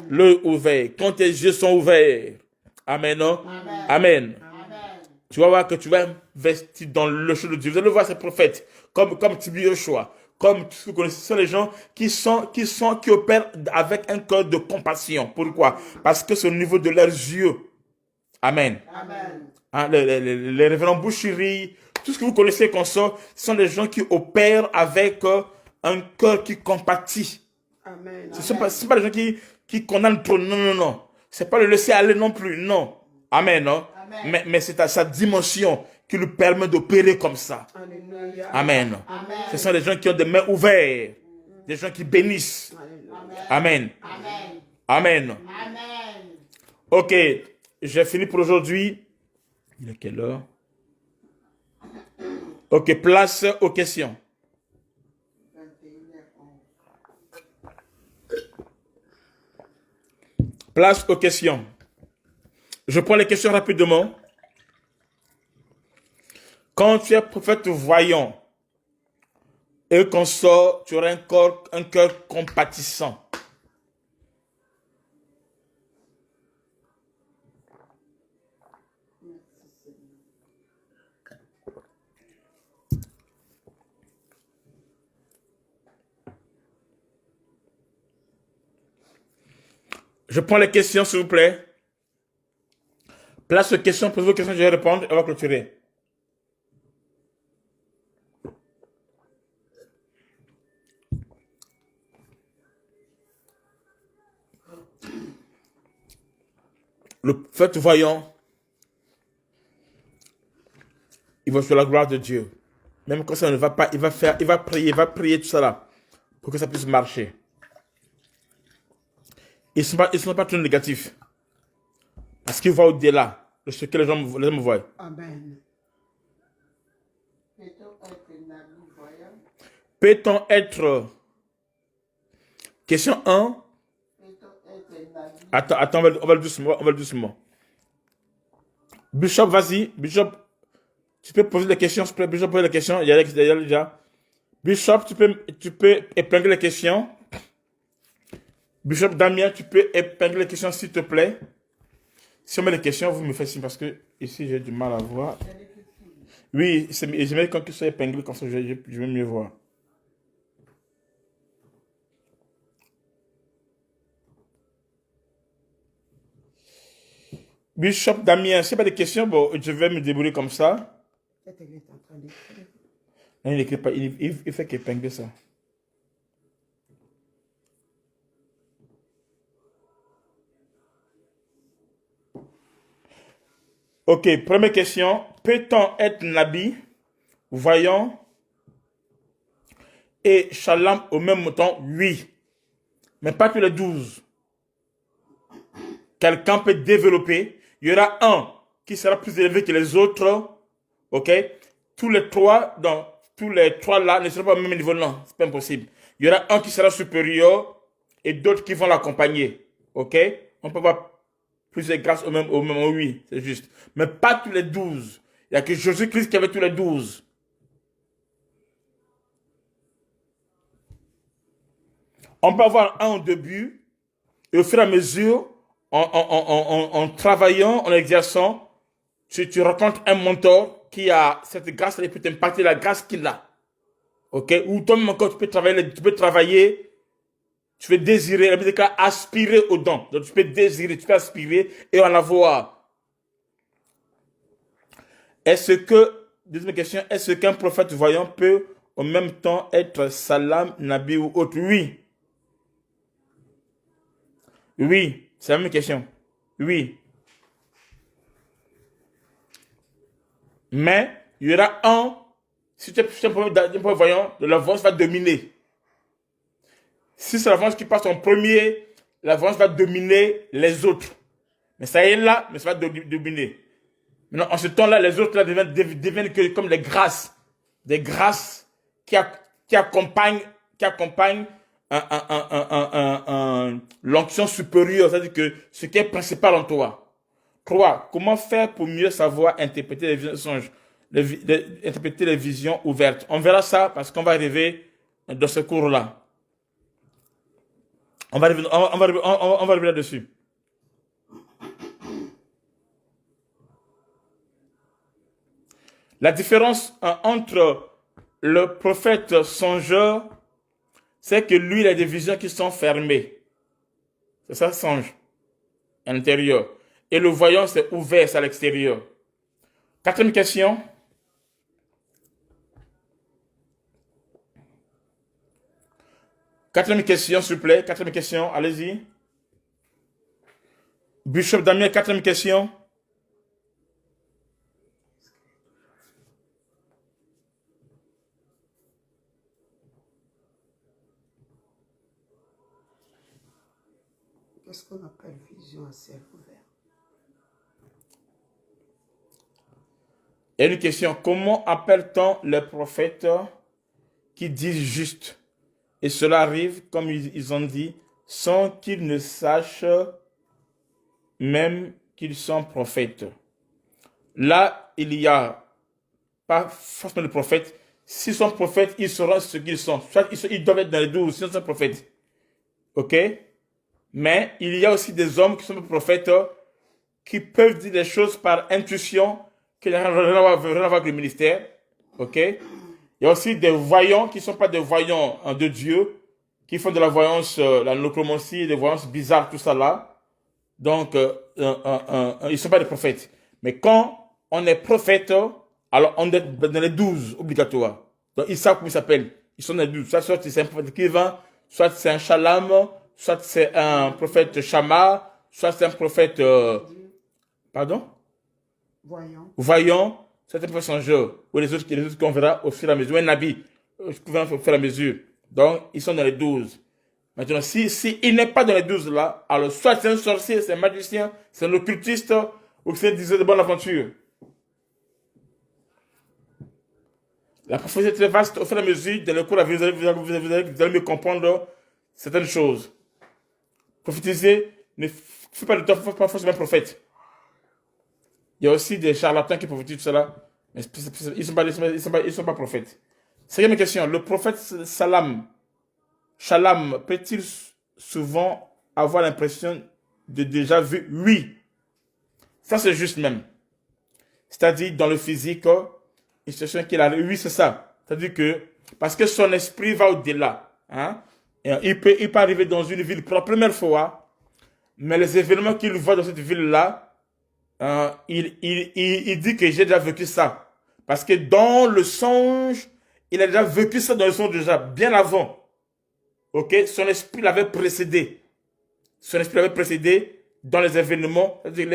L'œil ouvert. Quand tes yeux sont ouverts. Amen. Amen. Tu vas voir que tu vas investir dans le chemin de Dieu. Vous allez voir ces prophètes. Comme Tibi Yoshua. Comme vous connaissez, ce sont les gens qui opèrent avec un cœur de compassion. Pourquoi? Parce que c'est au niveau de leurs yeux. Amen. Hein, les révérends Bouchiri, tout ce que vous connaissez comme ça, ce sont des gens qui opèrent avec un cœur qui compatit. Ce ne sont pas des gens qui condamnent trop. Non. Ce n'est pas le laisser aller non plus. Non. Amen. Mais c'est à sa dimension qui lui permet d'opérer comme ça. Amen. Ce sont des gens qui ont des mains ouvertes. Des gens qui bénissent. Amen. Amen. Ok. J'ai fini pour aujourd'hui. Il est quelle heure? Ok. Place aux questions. Place aux questions. Je prends les questions rapidement. Quand tu es prophète voyant et qu'on sort, tu auras un cœur compatissant. Je prends les questions, s'il vous plaît. Place de questions, posez vos questions, je vais répondre et on va clôturer. Le prophète voyant, il va sur la gloire de Dieu. Même quand ça ne va pas, il va prier tout ça là, pour que ça puisse marcher. Ils ne sont pas trop négatifs. Parce qu'ils voient au-delà de ce que les hommes voient. Amen. Peut-on être... Question 1. Attends, on va le doucement. Bishop, vas-y. Bishop, tu peux poser des questions, s'il te plaît. Bishop, pose les questions. Il y a déjà. Bishop, tu peux épingler les questions. Bishop Damien, tu peux épingler les questions, s'il te plaît. Si on met les questions, vous me faites signe parce que ici j'ai du mal à voir. Oui, j'aimerais quand ils soient épinglés, comme ça je vais mieux voir. Bishop Damien, s'il n'y a pas de questions, bon, je vais me débrouiller comme ça. Peut-être qu'il est en train d'écrire. Non, il n'écrit pas, il fait qu'épingler ça. Ok, première question. Peut-on être Nabi, voyant et Shalom au même temps? Oui. Mais pas tous les 12. Quelqu'un peut développer. Il y aura un qui sera plus élevé que les autres. Ok? Tous les trois là ne seront pas au même niveau. Non, c'est pas impossible. Il y aura un qui sera supérieur et d'autres qui vont l'accompagner. Ok? On peut avoir plus de grâce au même, oui, c'est juste. Mais pas tous les 12. Il n'y a que Jésus-Christ qui avait tous les 12. On peut avoir un au début, et au fur et à mesure, en travaillant, en exerçant, tu rencontres un mentor qui a cette grâce, il peut t'impacter la grâce qu'il a. Ok? Ou toi-même encore, tu peux travailler, tu peux désirer, la Bible dit aspirer aux dons. Donc tu peux désirer, tu peux aspirer et en avoir. Deuxième question, est-ce qu'un prophète voyant peut en même temps être salam, nabi ou autre? Oui. Oui, c'est la même question. Oui. Mais il y aura si tu es un prophète voyant, la voix va dominer. Si c'est la voix qui passe en premier, la voix va dominer les autres. Mais ça est là, mais ça va dominer. Maintenant, en ce temps-là, les autres là, deviennent comme des grâces. Des grâces qui accompagnent l'onction supérieure, c'est-à-dire que ce qui est principal en toi. 3. Comment faire pour mieux savoir interpréter les visions songes, interpréter les visions ouvertes? On verra ça parce qu'on va arriver dans ce cours-là. On va arriver là-dessus. La différence entre le prophète songeur, c'est que lui, il a des visions qui sont fermées. C'est ça, songe, à l'intérieur. Et le voyant, c'est ouvert, c'est à l'extérieur. Quatrième question. Quatrième question, s'il vous plaît. Quatrième question, allez-y. Bishop Damien, quatrième question. Qu'est-ce qu'on appelle vision à ciel ouvert? Et une question, comment appelle-t-on les prophètes qui disent juste? Et cela arrive, comme ils ont dit, sans qu'ils ne sachent même qu'ils sont prophètes. Là, il n'y a pas forcément de prophètes. S'ils sont prophètes, ils sauront ce qu'ils sont. Soit ils doivent être dans les 12, sinon ils sont prophètes. Ok? Mais il y a aussi des hommes qui sont prophètes qui peuvent dire des choses par intuition qui n'ont rien à voir avec le ministère. Ok? Il y a aussi des voyants qui ne sont pas des voyants de Dieu, qui font de la voyance, la nécromancie, des voyances bizarres, tout ça là. Donc, ils ne sont pas des prophètes. Mais quand on est prophète, alors on est dans les 12 obligatoires. Donc, ils savent comment ils s'appellent. Ils sont dans les 12. Soit c'est un prophète Kivan, soit c'est un Shalom, soit c'est un prophète Shama, soit c'est un prophète, pardon? Voyons, c'est un prophète songeur. Ou les autres qu'on verra au fur et à mesure. Un Nabi, qu'on verra au fur et à mesure. Donc, ils sont dans les 12. Maintenant, si il n'est pas dans les 12 là, alors soit c'est un sorcier, c'est un magicien, c'est un occultiste, ou c'est un diseur de bonne aventure. La prophétie est très vaste. Au fur et à mesure, dans le cours, vous allez mieux comprendre certaines choses. Prophétiser, ne fait pas de temps, pas forcément prophète. Il y a aussi des charlatans qui prophétisent tout cela, mais ils ne sont pas prophètes. Cinquième question, le prophète Shalom peut-il souvent avoir l'impression de déjà vu? Oui. Ça, c'est juste même. C'est-à-dire, dans le physique, une situation qu'il a. Oui, c'est ça. C'est-à-dire que, parce que son esprit va au-delà. Hein? Il peut arriver dans une ville pour la première fois, mais les événements qu'il voit dans cette ville-là, il dit que j'ai déjà vécu ça. Parce que dans le songe, il a déjà vécu ça dans le songe déjà, bien avant. Ok, son esprit l'avait précédé. Son esprit l'avait précédé dans les événements. C'est-à-dire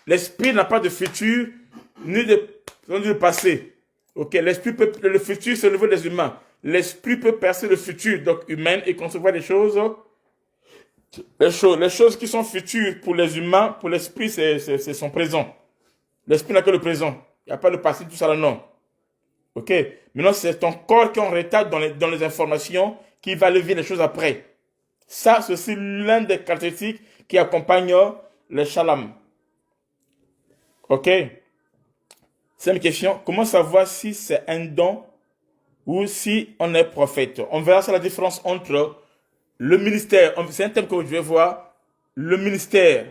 l'esprit n'a pas de futur ni de passé. Ok, le futur, c'est le niveau des humains. L'esprit peut percer le futur donc humain et concevoir des choses. Les choses qui sont futures pour les humains, pour l'esprit, c'est son présent. L'esprit n'a que le présent. Il n'y a pas le passé, tout ça là, non. Ok, maintenant c'est ton corps qui est en retard dans les informations qui va lever les choses après. Ça, c'est aussi l'un des caractéristiques qui accompagnent le shalom. Ok. C'est une question. Comment savoir si c'est un don ou si on est prophète? On verra ça la différence entre le ministère. C'est un thème que je vais voir. Le ministère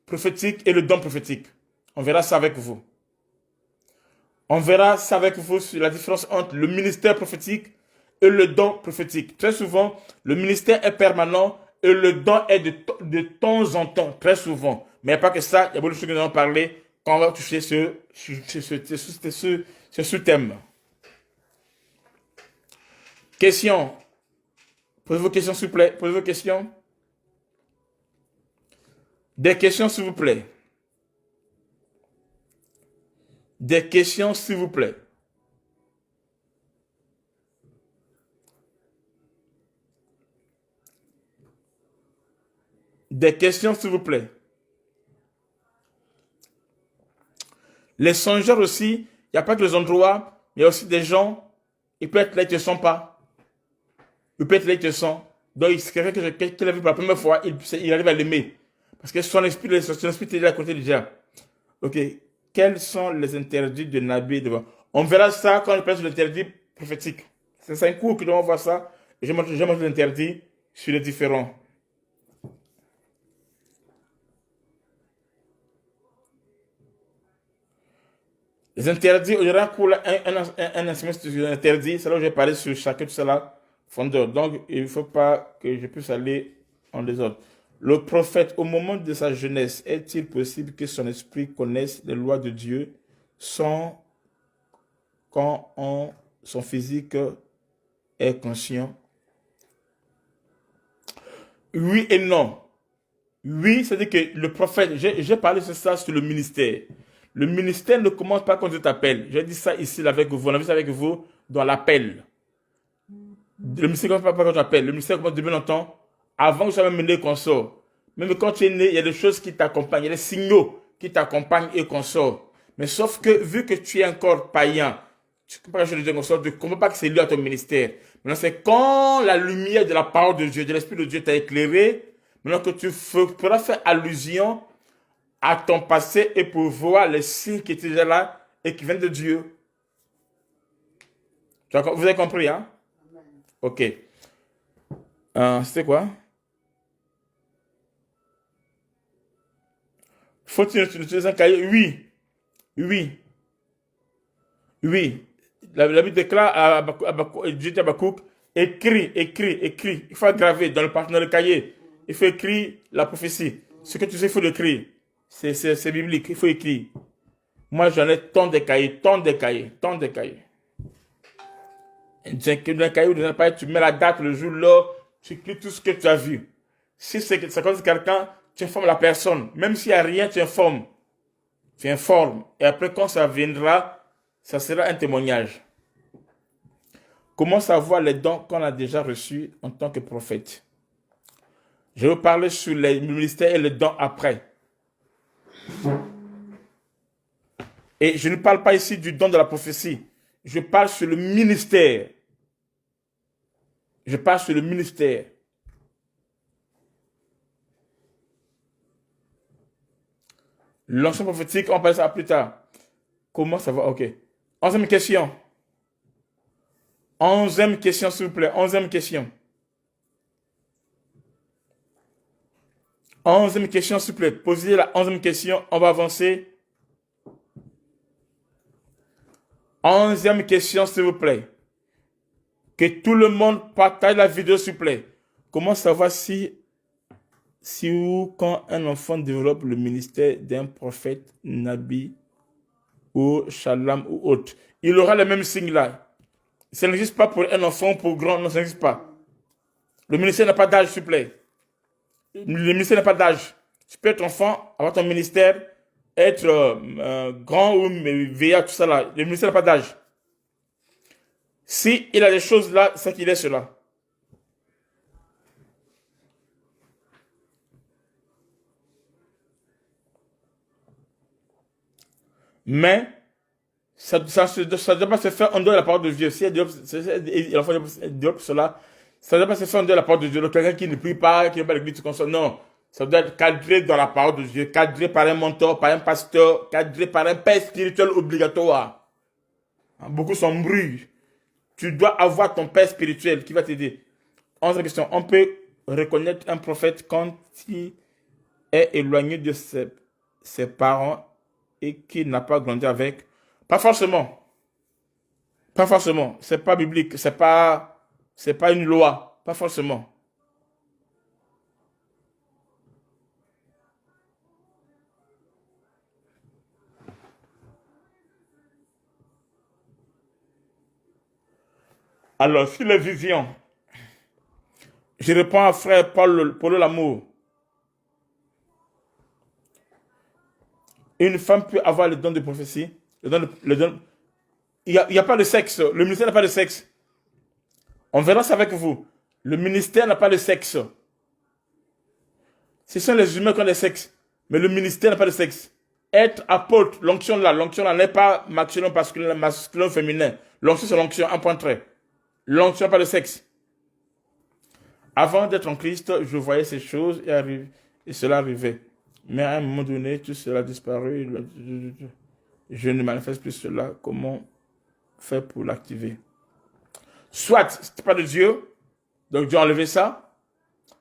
prophétique et le don prophétique. On verra ça avec vous. On verra ça avec vous sur la différence entre le ministère prophétique et le don prophétique. Très souvent, le ministère est permanent et le don est de temps en temps, très souvent. Mais il n'y a pas que ça, il y a beaucoup de choses que nous allons parler quand on va toucher ce thème. Question. Posez vos questions, s'il vous plaît. Posez vos questions. Des questions, s'il vous plaît. Des questions, s'il vous plaît. Des questions, s'il vous plaît. Les songeurs aussi, il n'y a pas que les endroits, il y a aussi des gens, ils peuvent être là, ils ne te sont pas. Ils peuvent être là, ils te sont. Donc, c'est quelqu'un qui l'a vu pour la première fois, il arrive à l'aimer. Parce que son esprit est à côté déjà. Ok. Quels sont les interdits de Nabi devant? On verra ça quand je parle sur l'interdit prophétique. C'est un cours que nous allons voir ça. Et je montre l'interdit sur les différents. Les interdits, il y aura un cours, un enseignement sur les interdits. C'est là où je vais parler sur chacun de cela fondeur. Donc, il ne faut pas que je puisse aller en désordre. Le prophète, au moment de sa jeunesse, est-il possible que son esprit connaisse les lois de Dieu sans quand son physique est conscient? Oui et non. Oui, c'est-à-dire que le prophète, j'ai parlé de ça sur le ministère. Le ministère ne commence pas quand Dieu t'appelle. J'ai dit ça ici avec vous, on a vu ça avec vous dans l'appel. Le ministère ne commence pas quand tu appelles. Le ministère commence depuis longtemps, avant que tu sois même né qu'on sort. Même quand tu es né, il y a des choses qui t'accompagnent, il y a des signaux qui t'accompagnent et qu'on sort. Mais sauf que, vu que tu es encore païen, tu ne comprends pas que c'est lié à ton ministère. Maintenant, c'est quand la lumière de la parole de Dieu, de l'Esprit de Dieu t'a éclairé, maintenant que tu pourras faire allusion à ton passé et pour voir les signes qui étaient déjà là et qui viennent de Dieu. Vous avez compris, hein? Ok. C'était quoi? Faut-il utiliser un cahier? Oui. Oui. Oui. La Bible déclare à Habakkuk, écrit. Il faut graver dans le cahier. Il faut écrire la prophétie. Ce que tu sais, il faut l'écrire. C'est biblique, il faut écrire. Moi, j'en ai tant de cahiers. Dans un cahier ou dans un papier, tu mets la date, le jour, l'heure, tu écris tout ce que tu as vu. Si ça concerne quelqu'un, tu informes la personne. Même s'il n'y a rien, tu informes. Tu informes. Et après, quand ça viendra, ça sera un témoignage. Comment savoir les dons qu'on a déjà reçus en tant que prophète? Je vais vous parler sur le ministère et les dons après. Et je ne parle pas ici du don de la prophétie. Je parle sur le ministère. Je parle sur le ministère. L'ancien prophétique, on parle ça plus tard. Comment ça va? Ok. 11e question. 11e question, s'il vous plaît. 11e question. 11e question, s'il vous plaît. Posez la 11e question. On va avancer. 11e question, s'il vous plaît. Que tout le monde partage la vidéo, s'il vous plaît. Comment savoir si ou quand un enfant développe le ministère d'un prophète, nabi ou shalom ou autre? Il aura le même signe là. Ça n'existe pas pour un enfant ou pour grand, non, ça n'existe pas. Le ministère n'a pas d'âge, s'il vous plaît. Le ministère n'a pas d'âge. Tu peux être enfant, avoir ton ministère, être grand ou vieillard, tout ça là. Le ministère n'a pas d'âge. Si il a des choses là, c'est qu'il est cela. Mais ça ne doit pas se faire en dehors de la parole de Dieu. Si l'enfant développe cela, ça ne doit pas se faire en dehors de la parole de Dieu. Quelqu'un qui ne prie pas, qui n'est pas l'église, comme ça. Non. Ça doit être cadré dans la parole de Dieu, cadré par un mentor, par un pasteur, cadré par un père spirituel obligatoire. Beaucoup sont bruits. Tu dois avoir ton père spirituel qui va t'aider. 11e question. On peut reconnaître un prophète quand il est éloigné de ses parents et qu'il n'a pas grandi avec? Pas forcément. Pas forcément. C'est pas biblique. C'est pas une loi. Pas forcément. Alors, sur les visions, je réponds à frère Paul Lamour. Une femme peut avoir le don de prophétie. Il n'y a pas de sexe. Le ministère n'a pas de sexe. On verra ça avec vous. Le ministère n'a pas de sexe. Ce sont les humains qui ont des sexes. Mais le ministère n'a pas de sexe. Être apôtre, l'onction là n'est pas masculin, féminin. L'onction, c'est l'onction, un point trait. L'onction n'a pas de sexe. Avant d'être en Christ, je voyais ces choses et cela arrivait. Mais à un moment donné, tout cela a disparu. Je ne manifeste plus cela. Comment faire pour l'activer? Soit c'était pas de Dieu, donc Dieu a enlevé ça.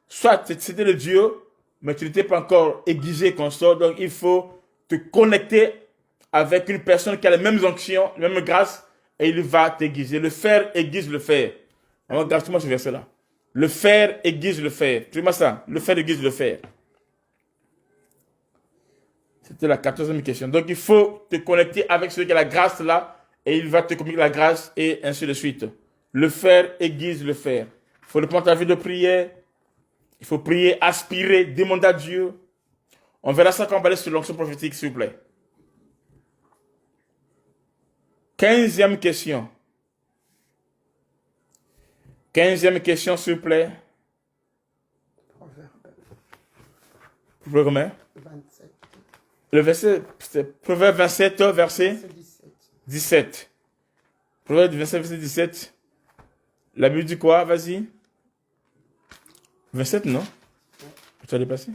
Soit c'était de Dieu, mais tu n'étais pas encore aiguisé comme ça. Donc il faut te connecter avec une personne qui a les mêmes onctions, les mêmes grâces, et il va t'aiguiser. Le fer aiguise le fer. Alors, regarde-moi ce verset-là. Le fer aiguise le fer. Tu vois ça? Le fer aiguise le fer. C'était la 14e question. Donc, il faut te connecter avec celui qui a la grâce là, et il va te communiquer la grâce, et ainsi de suite. Le fer aiguise le fer. Il faut reprendre ta vie de prière. Il faut prier, aspirer, demander à Dieu. On verra ça quand on va aller sur l'onction prophétique, s'il vous plaît. 15e question. 15e question, s'il vous plaît. Proverbe combien? 27. Le verset, c'est Proverbe 27, verset 17. Proverbe 27, verset 17. La Bible dit quoi? Vas-y. 27, non? Tu as dépassé?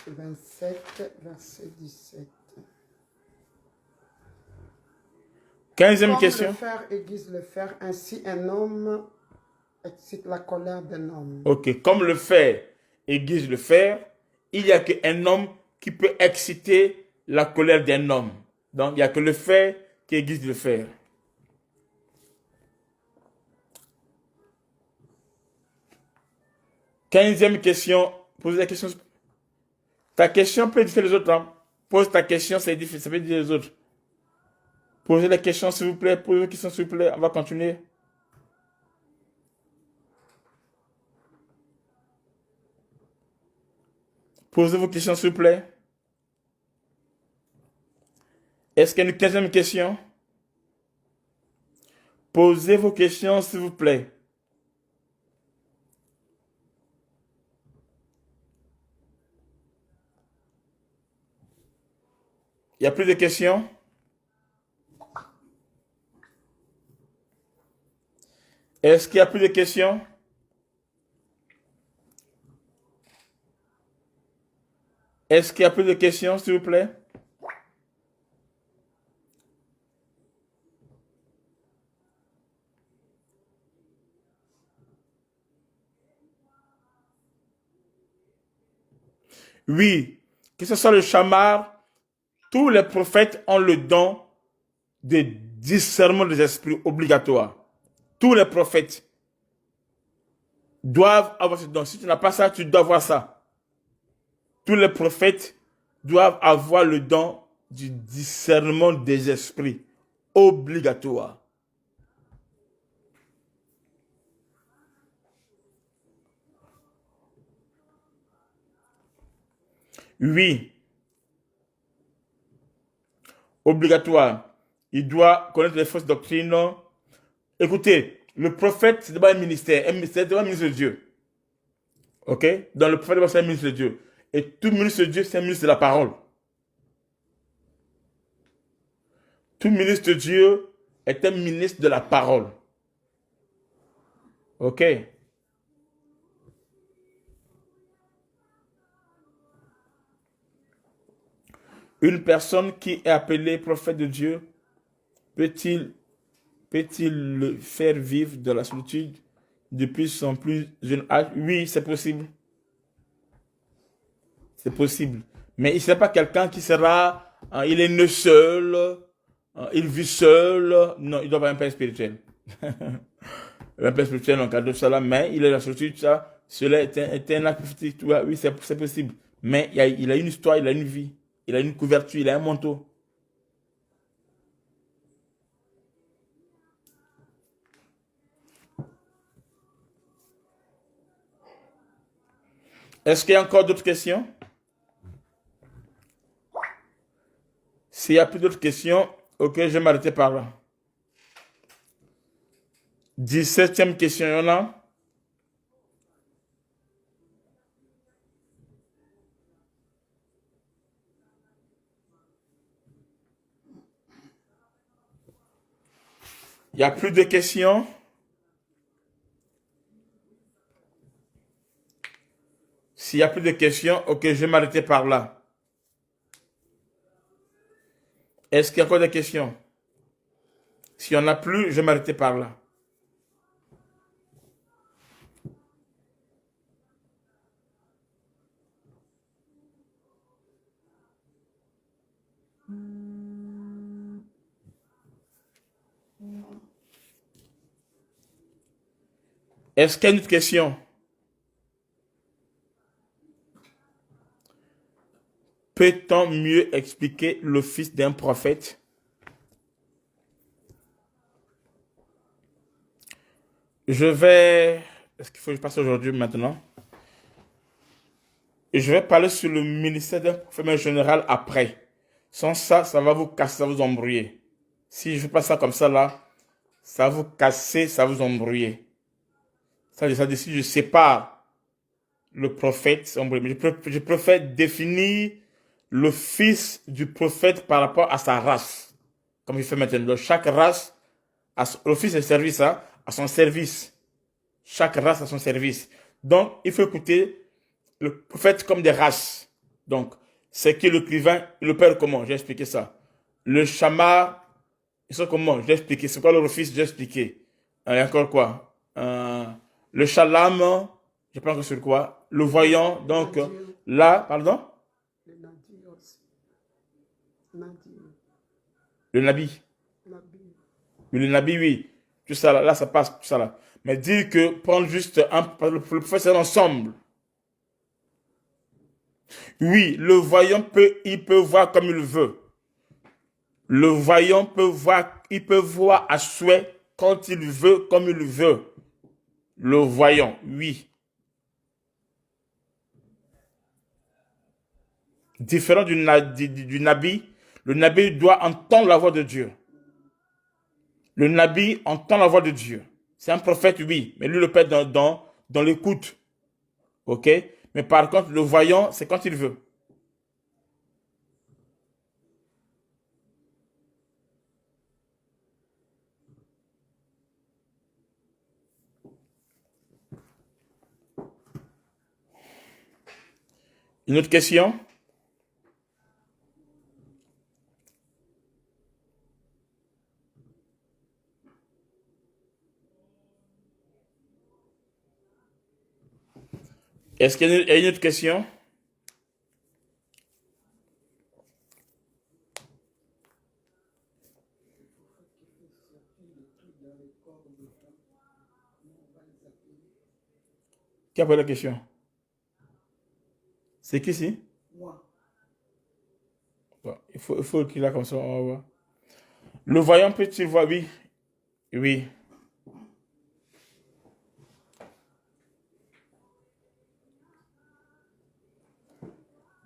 27, verset 17. 15e question. Comme le fer aiguise le fer, ainsi un homme excite la colère d'un homme. Ok, comme le fer aiguise le fer, il n'y a qu'un homme qui peut exciter la colère d'un homme. Donc, il n'y a que le fer qui aiguise le fer. 15e question. Posez la question. Ta question peut dire les autres. Hein. Pose ta question, c'est difficile. Ça peut dire les autres. Posez la question, s'il vous plaît. Posez la question, s'il vous plaît. On va continuer. Posez vos questions, s'il vous plaît. Est-ce qu'il y a une 15e question? Posez vos questions, s'il vous plaît. Il n'y a plus de questions? Est-ce qu'il n'y a plus de questions? Est-ce qu'il y a plus de questions, s'il vous plaît? Oui, que ce soit le chamar, tous les prophètes ont le don de discernement des esprits obligatoire. Tous les prophètes doivent avoir ce don. Si tu n'as pas ça, tu dois avoir ça. Tous les prophètes doivent avoir le don du discernement des esprits obligatoire. Oui, obligatoire. Il doit connaître les fausses doctrines. Écoutez, le prophète, c'est d'abord un ministère. Un ministère, c'est d'abord un ministre de Dieu. Ok? Donc le prophète, c'est un ministre de Dieu. Et tout ministre de Dieu, c'est un ministre de la parole. Tout ministre de Dieu est un ministre de la parole. Ok? Une personne qui est appelée prophète de Dieu, peut-il le faire vivre de la solitude depuis son plus jeune âge? Oui, c'est possible. C'est possible. Mais il ne sera pas quelqu'un qui sera, il est né seul, il vit seul. Non, il doit avoir un père spirituel. Un père spirituel en cas de cela, mais il est la solitude, ça, cela est un acte prophétique. Oui, c'est possible. Mais il a une histoire, il a une vie, il a une couverture, il a un manteau. Est-ce qu'il y a encore d'autres questions? S'il n'y a plus d'autres questions, ok, je vais m'arrêter par là. 17e question, il y en a? Il n'y a plus de questions? S'il n'y a plus de questions, ok, je vais m'arrêter par là. Est-ce qu'il y a encore des questions? S'il n'y en a plus, je vais m'arrêter par là. Est-ce qu'il y a une autre question? Peut-on mieux expliquer l'office d'un prophète? Est-ce qu'il faut que je passe aujourd'hui maintenant? Je vais parler sur le ministère d'un prophète général après. Sans ça, ça va vous casser, ça va vous embrouiller. Si je fais pas ça comme ça là, ça va vous casser, ça va vous embrouiller. Ça décide, je sépare le prophète, je préfère définir l'office du prophète par rapport à sa race. Comme je fais maintenant. Chaque race, l'office de service a son service. Chaque race a son service. Donc, il faut écouter le prophète comme des races. Donc, c'est qui l'écrivain, le père comment? J'ai expliqué ça. Le chamar, ils sont comment? J'ai expliqué. C'est quoi leur office? J'ai expliqué. Et encore quoi? Le chalam, je pense que c'est quoi? Le voyant, donc là, pardon? Le Nadir aussi. Nadir. Le nabi. Nabi. Oui, le nabi, oui. Tout ça là, ça passe, tout ça là. Mais dire que prendre juste le prophète, c'est l'ensemble. Oui, le voyant il peut voir comme il veut. Le voyant il peut voir à souhait quand il veut, comme il veut. Le voyant, oui. Différent du Nabi, le Nabi doit entendre la voix de Dieu. Le Nabi entend la voix de Dieu. C'est un prophète, oui, mais lui le fait dans l'écoute. Ok? Mais par contre, le voyant, c'est quand il veut. Une autre question? Est-ce qu'il y a une autre question? Qui a posé la question? C'est qui ici? Moi. Bon, il faut qu'il a comme ça, on va voir. Le voyant peut-il voir? Oui. Oui.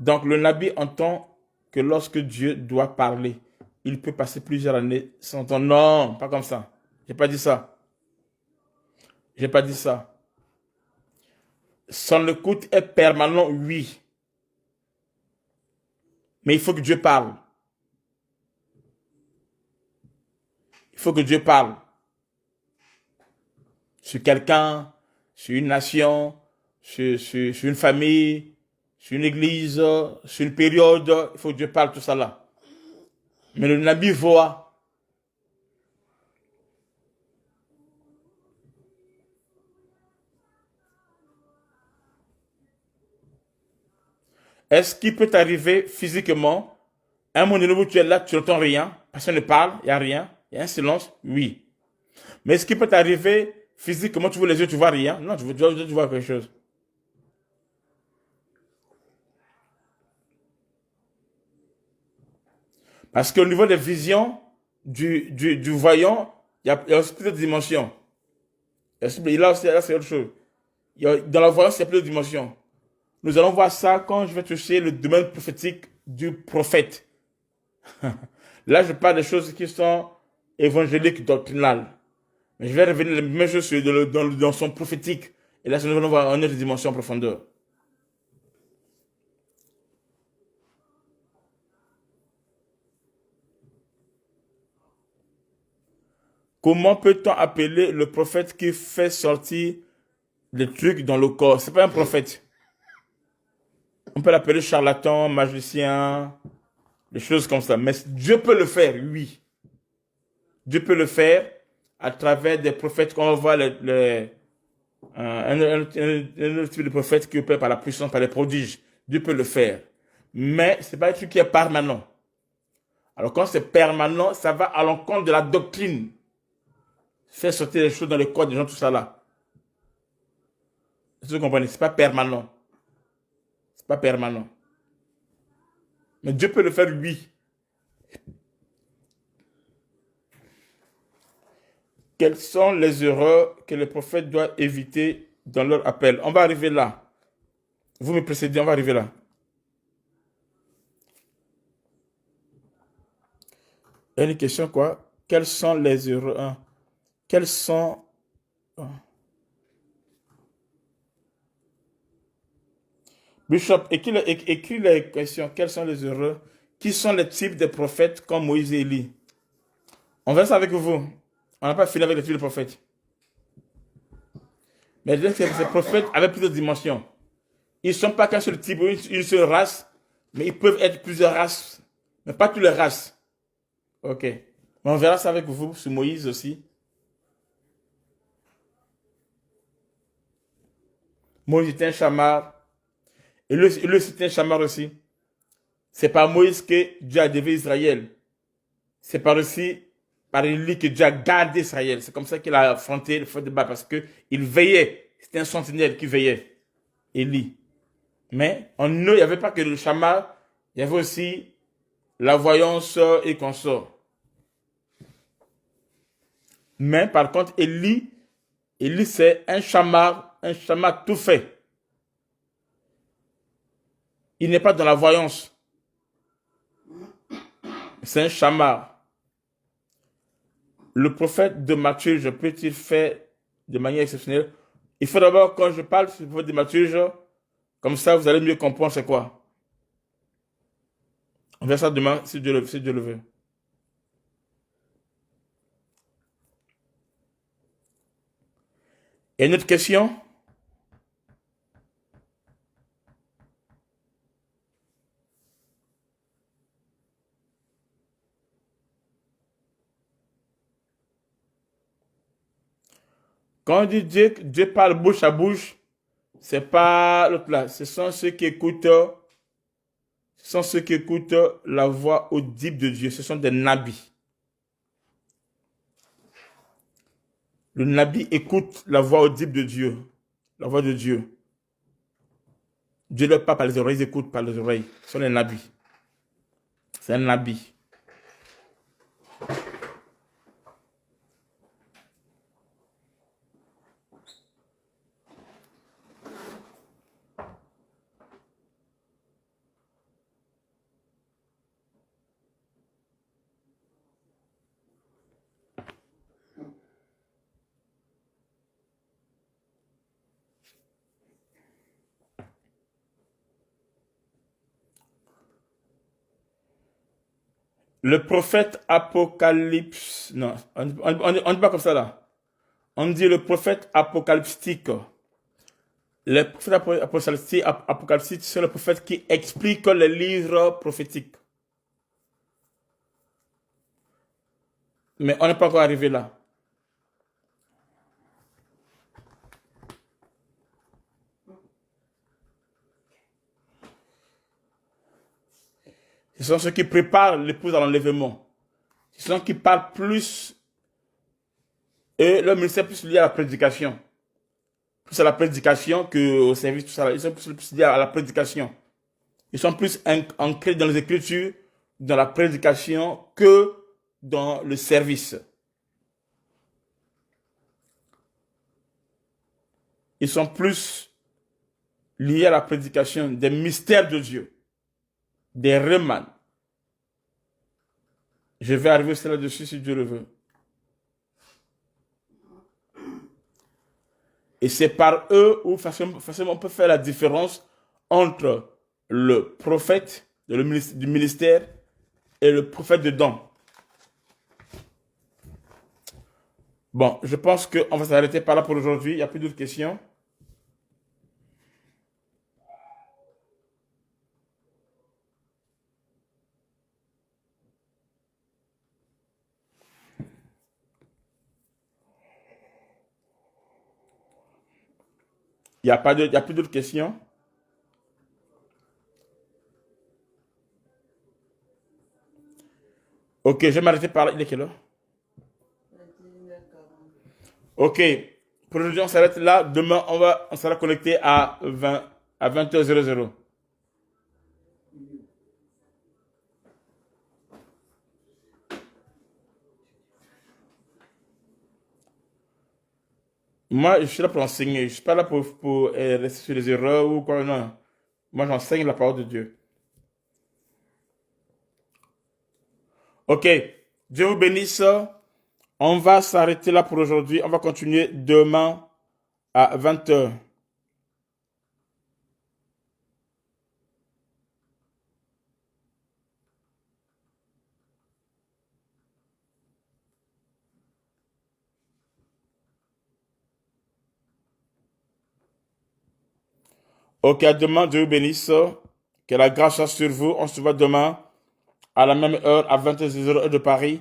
Donc, le Nabi entend que lorsque Dieu doit parler, il peut passer plusieurs années sans entendre. Non, pas comme ça. J'ai pas dit ça. J'ai pas dit ça. Son écoute est permanent, oui. Mais il faut que Dieu parle. Il faut que Dieu parle. Sur quelqu'un, sur une nation, sur une famille, sur une église, sur une période. Il faut que Dieu parle tout ça là. Mais le Nabi voit. Est-ce qu'il peut arriver physiquement, à un moment donné où tu es là, tu n'entends rien, personne ne parle, il n'y a rien, il y a un silence? Oui. Mais est-ce qu'il peut arriver physiquement, tu vois les yeux, tu vois rien? Non, tu vois quelque chose. Parce qu'au niveau des visions du voyant, il y a aussi plusieurs dimensions. Là, c'est autre chose. Dans la voyance, il y a plusieurs dimensions. Nous allons voir ça quand je vais toucher le domaine prophétique du prophète. Là, je parle des choses qui sont évangéliques, doctrinales. Mais je vais revenir les mêmes choses dans son prophétique. Et là, nous allons voir une autre dimension en profondeur. Comment peut-on appeler le prophète qui fait sortir les trucs dans le corps? C'est pas un prophète. On peut l'appeler charlatan, magicien, des choses comme ça. Mais Dieu peut le faire, oui. Dieu peut le faire à travers des prophètes qu'on voit un autre type de prophète qui opère par la puissance, par les prodiges. Dieu peut le faire. Mais ce n'est pas un truc qui est permanent. Alors quand c'est permanent, ça va à l'encontre de la doctrine. Faire sortir les choses dans le corps des gens, tout ça là. Vous comprenez? Ce n'est pas permanent. C'est pas permanent. Mais Dieu peut le faire, oui. Quelles sont les erreurs que les prophètes doivent éviter dans leur appel? On va arriver là. Vous me précédez, on va arriver là. Il y a une question, quoi? Quelles sont les erreurs? Quelles sont... Bishop, écris les questions. Quelles sont les erreurs? Qui sont les types de prophètes comme Moïse et Élie? On verra ça avec vous. On n'a pas fini avec les types de prophètes. Mais ces prophètes avaient plusieurs dimensions. Ils ne sont pas qu'un seul type, une seule race, mais ils peuvent être plusieurs races. Mais pas toutes les races. Ok. Mais on verra ça avec vous, sur Moïse aussi. Moïse était un chamard. Et lui c'était un chamard aussi. C'est par Moïse que Dieu a délivré Israël. C'est par Élie que Dieu a gardé Israël. C'est comme ça qu'il a affronté le feu de bas parce qu'il veillait. C'était un sentinelle qui veillait. Élie. Mais en eux, il n'y avait pas que le chamar, il y avait aussi la voyance et consort. Mais par contre, Élie, c'est un chamar tout fait. Il n'est pas dans la voyance. C'est un chamar. Le prophète de Matthieu, peut-il faire de manière exceptionnelle? Il faut d'abord, quand je parle sur le prophète de Matthieu, comme ça, vous allez mieux comprendre c'est quoi. On verra ça demain, si Dieu le veut. Et une autre question? Quand on dit Dieu parle bouche à bouche, c'est pas l'autre là. Ce sont ceux qui écoutent la voix audible de Dieu. Ce sont des nabis. Le nabi écoute la voix audible de Dieu. La voix de Dieu. Dieu leur parle par les oreilles, ils écoutent par les oreilles. Ce sont les nabis. C'est un nabi. Le prophète Apocalypse, non, on ne dit pas comme ça là. On dit le prophète apocalyptique. Le prophète apocalyptique, c'est le prophète qui explique les livres prophétiques. Mais on n'est pas encore arrivé là. Ce sont ceux qui préparent l'épouse à l'enlèvement. Ce sont ceux qui parlent plus. Et leur ministère est plus lié à la prédication. Plus à la prédication qu'au service, tout ça. Ils sont plus liés à la prédication. Ils sont plus ancrés dans les Écritures, dans la prédication, que dans le service. Ils sont plus liés à la prédication des mystères de Dieu, des remans. Je vais arriver là-dessus si Dieu le veut. Et c'est par eux où facilement on peut faire la différence entre le prophète du ministère et le prophète de don. Bon, je pense qu'on va s'arrêter par là pour aujourd'hui. Il n'y a plus d'autres questions. Il n'y a plus d'autres questions. Ok, je vais m'arrêter par là. Il est quelle heure? Ok, pour aujourd'hui, on s'arrête là. Demain, on sera connecté à 20h00. Moi, je suis là pour enseigner. Je ne suis pas là pour rester sur les erreurs ou quoi. Non. Moi, j'enseigne la parole de Dieu. Ok, Dieu vous bénisse. On va s'arrêter là pour aujourd'hui. On va continuer demain à 20h. Ok, à demain, Dieu vous bénisse. Que la grâce soit sur vous. On se voit demain à la même heure, à 20h00 heure de Paris.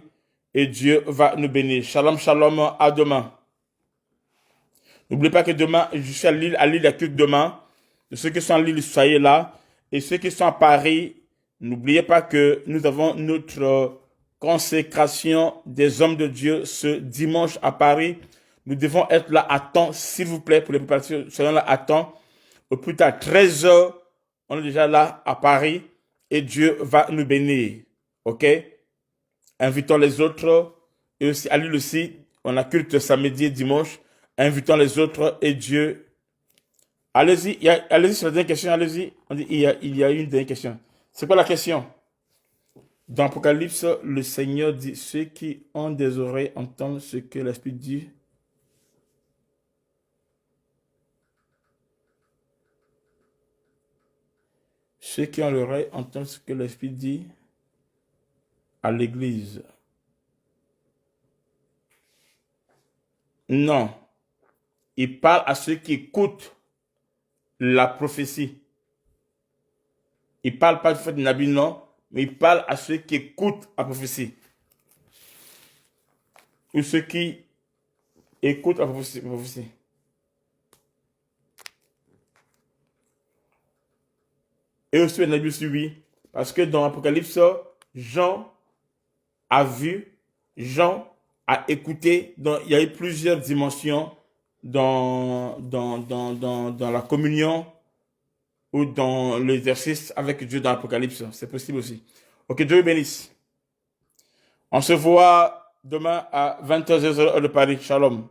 Et Dieu va nous bénir. Shalom, shalom, à demain. N'oubliez pas que demain, je suis à Lille, il y a que demain. Ceux qui sont à Lille, soyez là. Et ceux qui sont à Paris, n'oubliez pas que nous avons notre consécration des hommes de Dieu ce dimanche à Paris. Nous devons être là à temps, s'il vous plaît, pour les préparations. Soyons là à temps. Au plus tard, 13h, on est déjà là à Paris et Dieu va nous bénir. OK? Invitons les autres. Et aussi, à l'île aussi, on a culte samedi et dimanche. Invitons les autres et Dieu. Allez-y, allez-y sur la dernière question, allez-y. Il y a une dernière question. C'est quoi la question? Dans Apocalypse, le Seigneur dit, ceux qui ont des oreilles entendent ce que l'Esprit dit. Ceux qui ont l'oreille entendent ce que l'Esprit dit à l'Église. Non. Il parle à ceux qui écoutent la prophétie. Il parle pas du fait de Nabi, non, mais il parle à ceux qui écoutent la prophétie. Ou ceux qui écoutent la prophétie. Et aussi le Nabi aussi, oui. Parce que dans l'Apocalypse, Jean a vu, Jean a écouté. Donc, il y a eu plusieurs dimensions dans la communion ou dans l'exercice avec Dieu dans l'Apocalypse. C'est possible aussi. Ok, Dieu vous bénisse. On se voit demain à 20h de Paris. Shalom.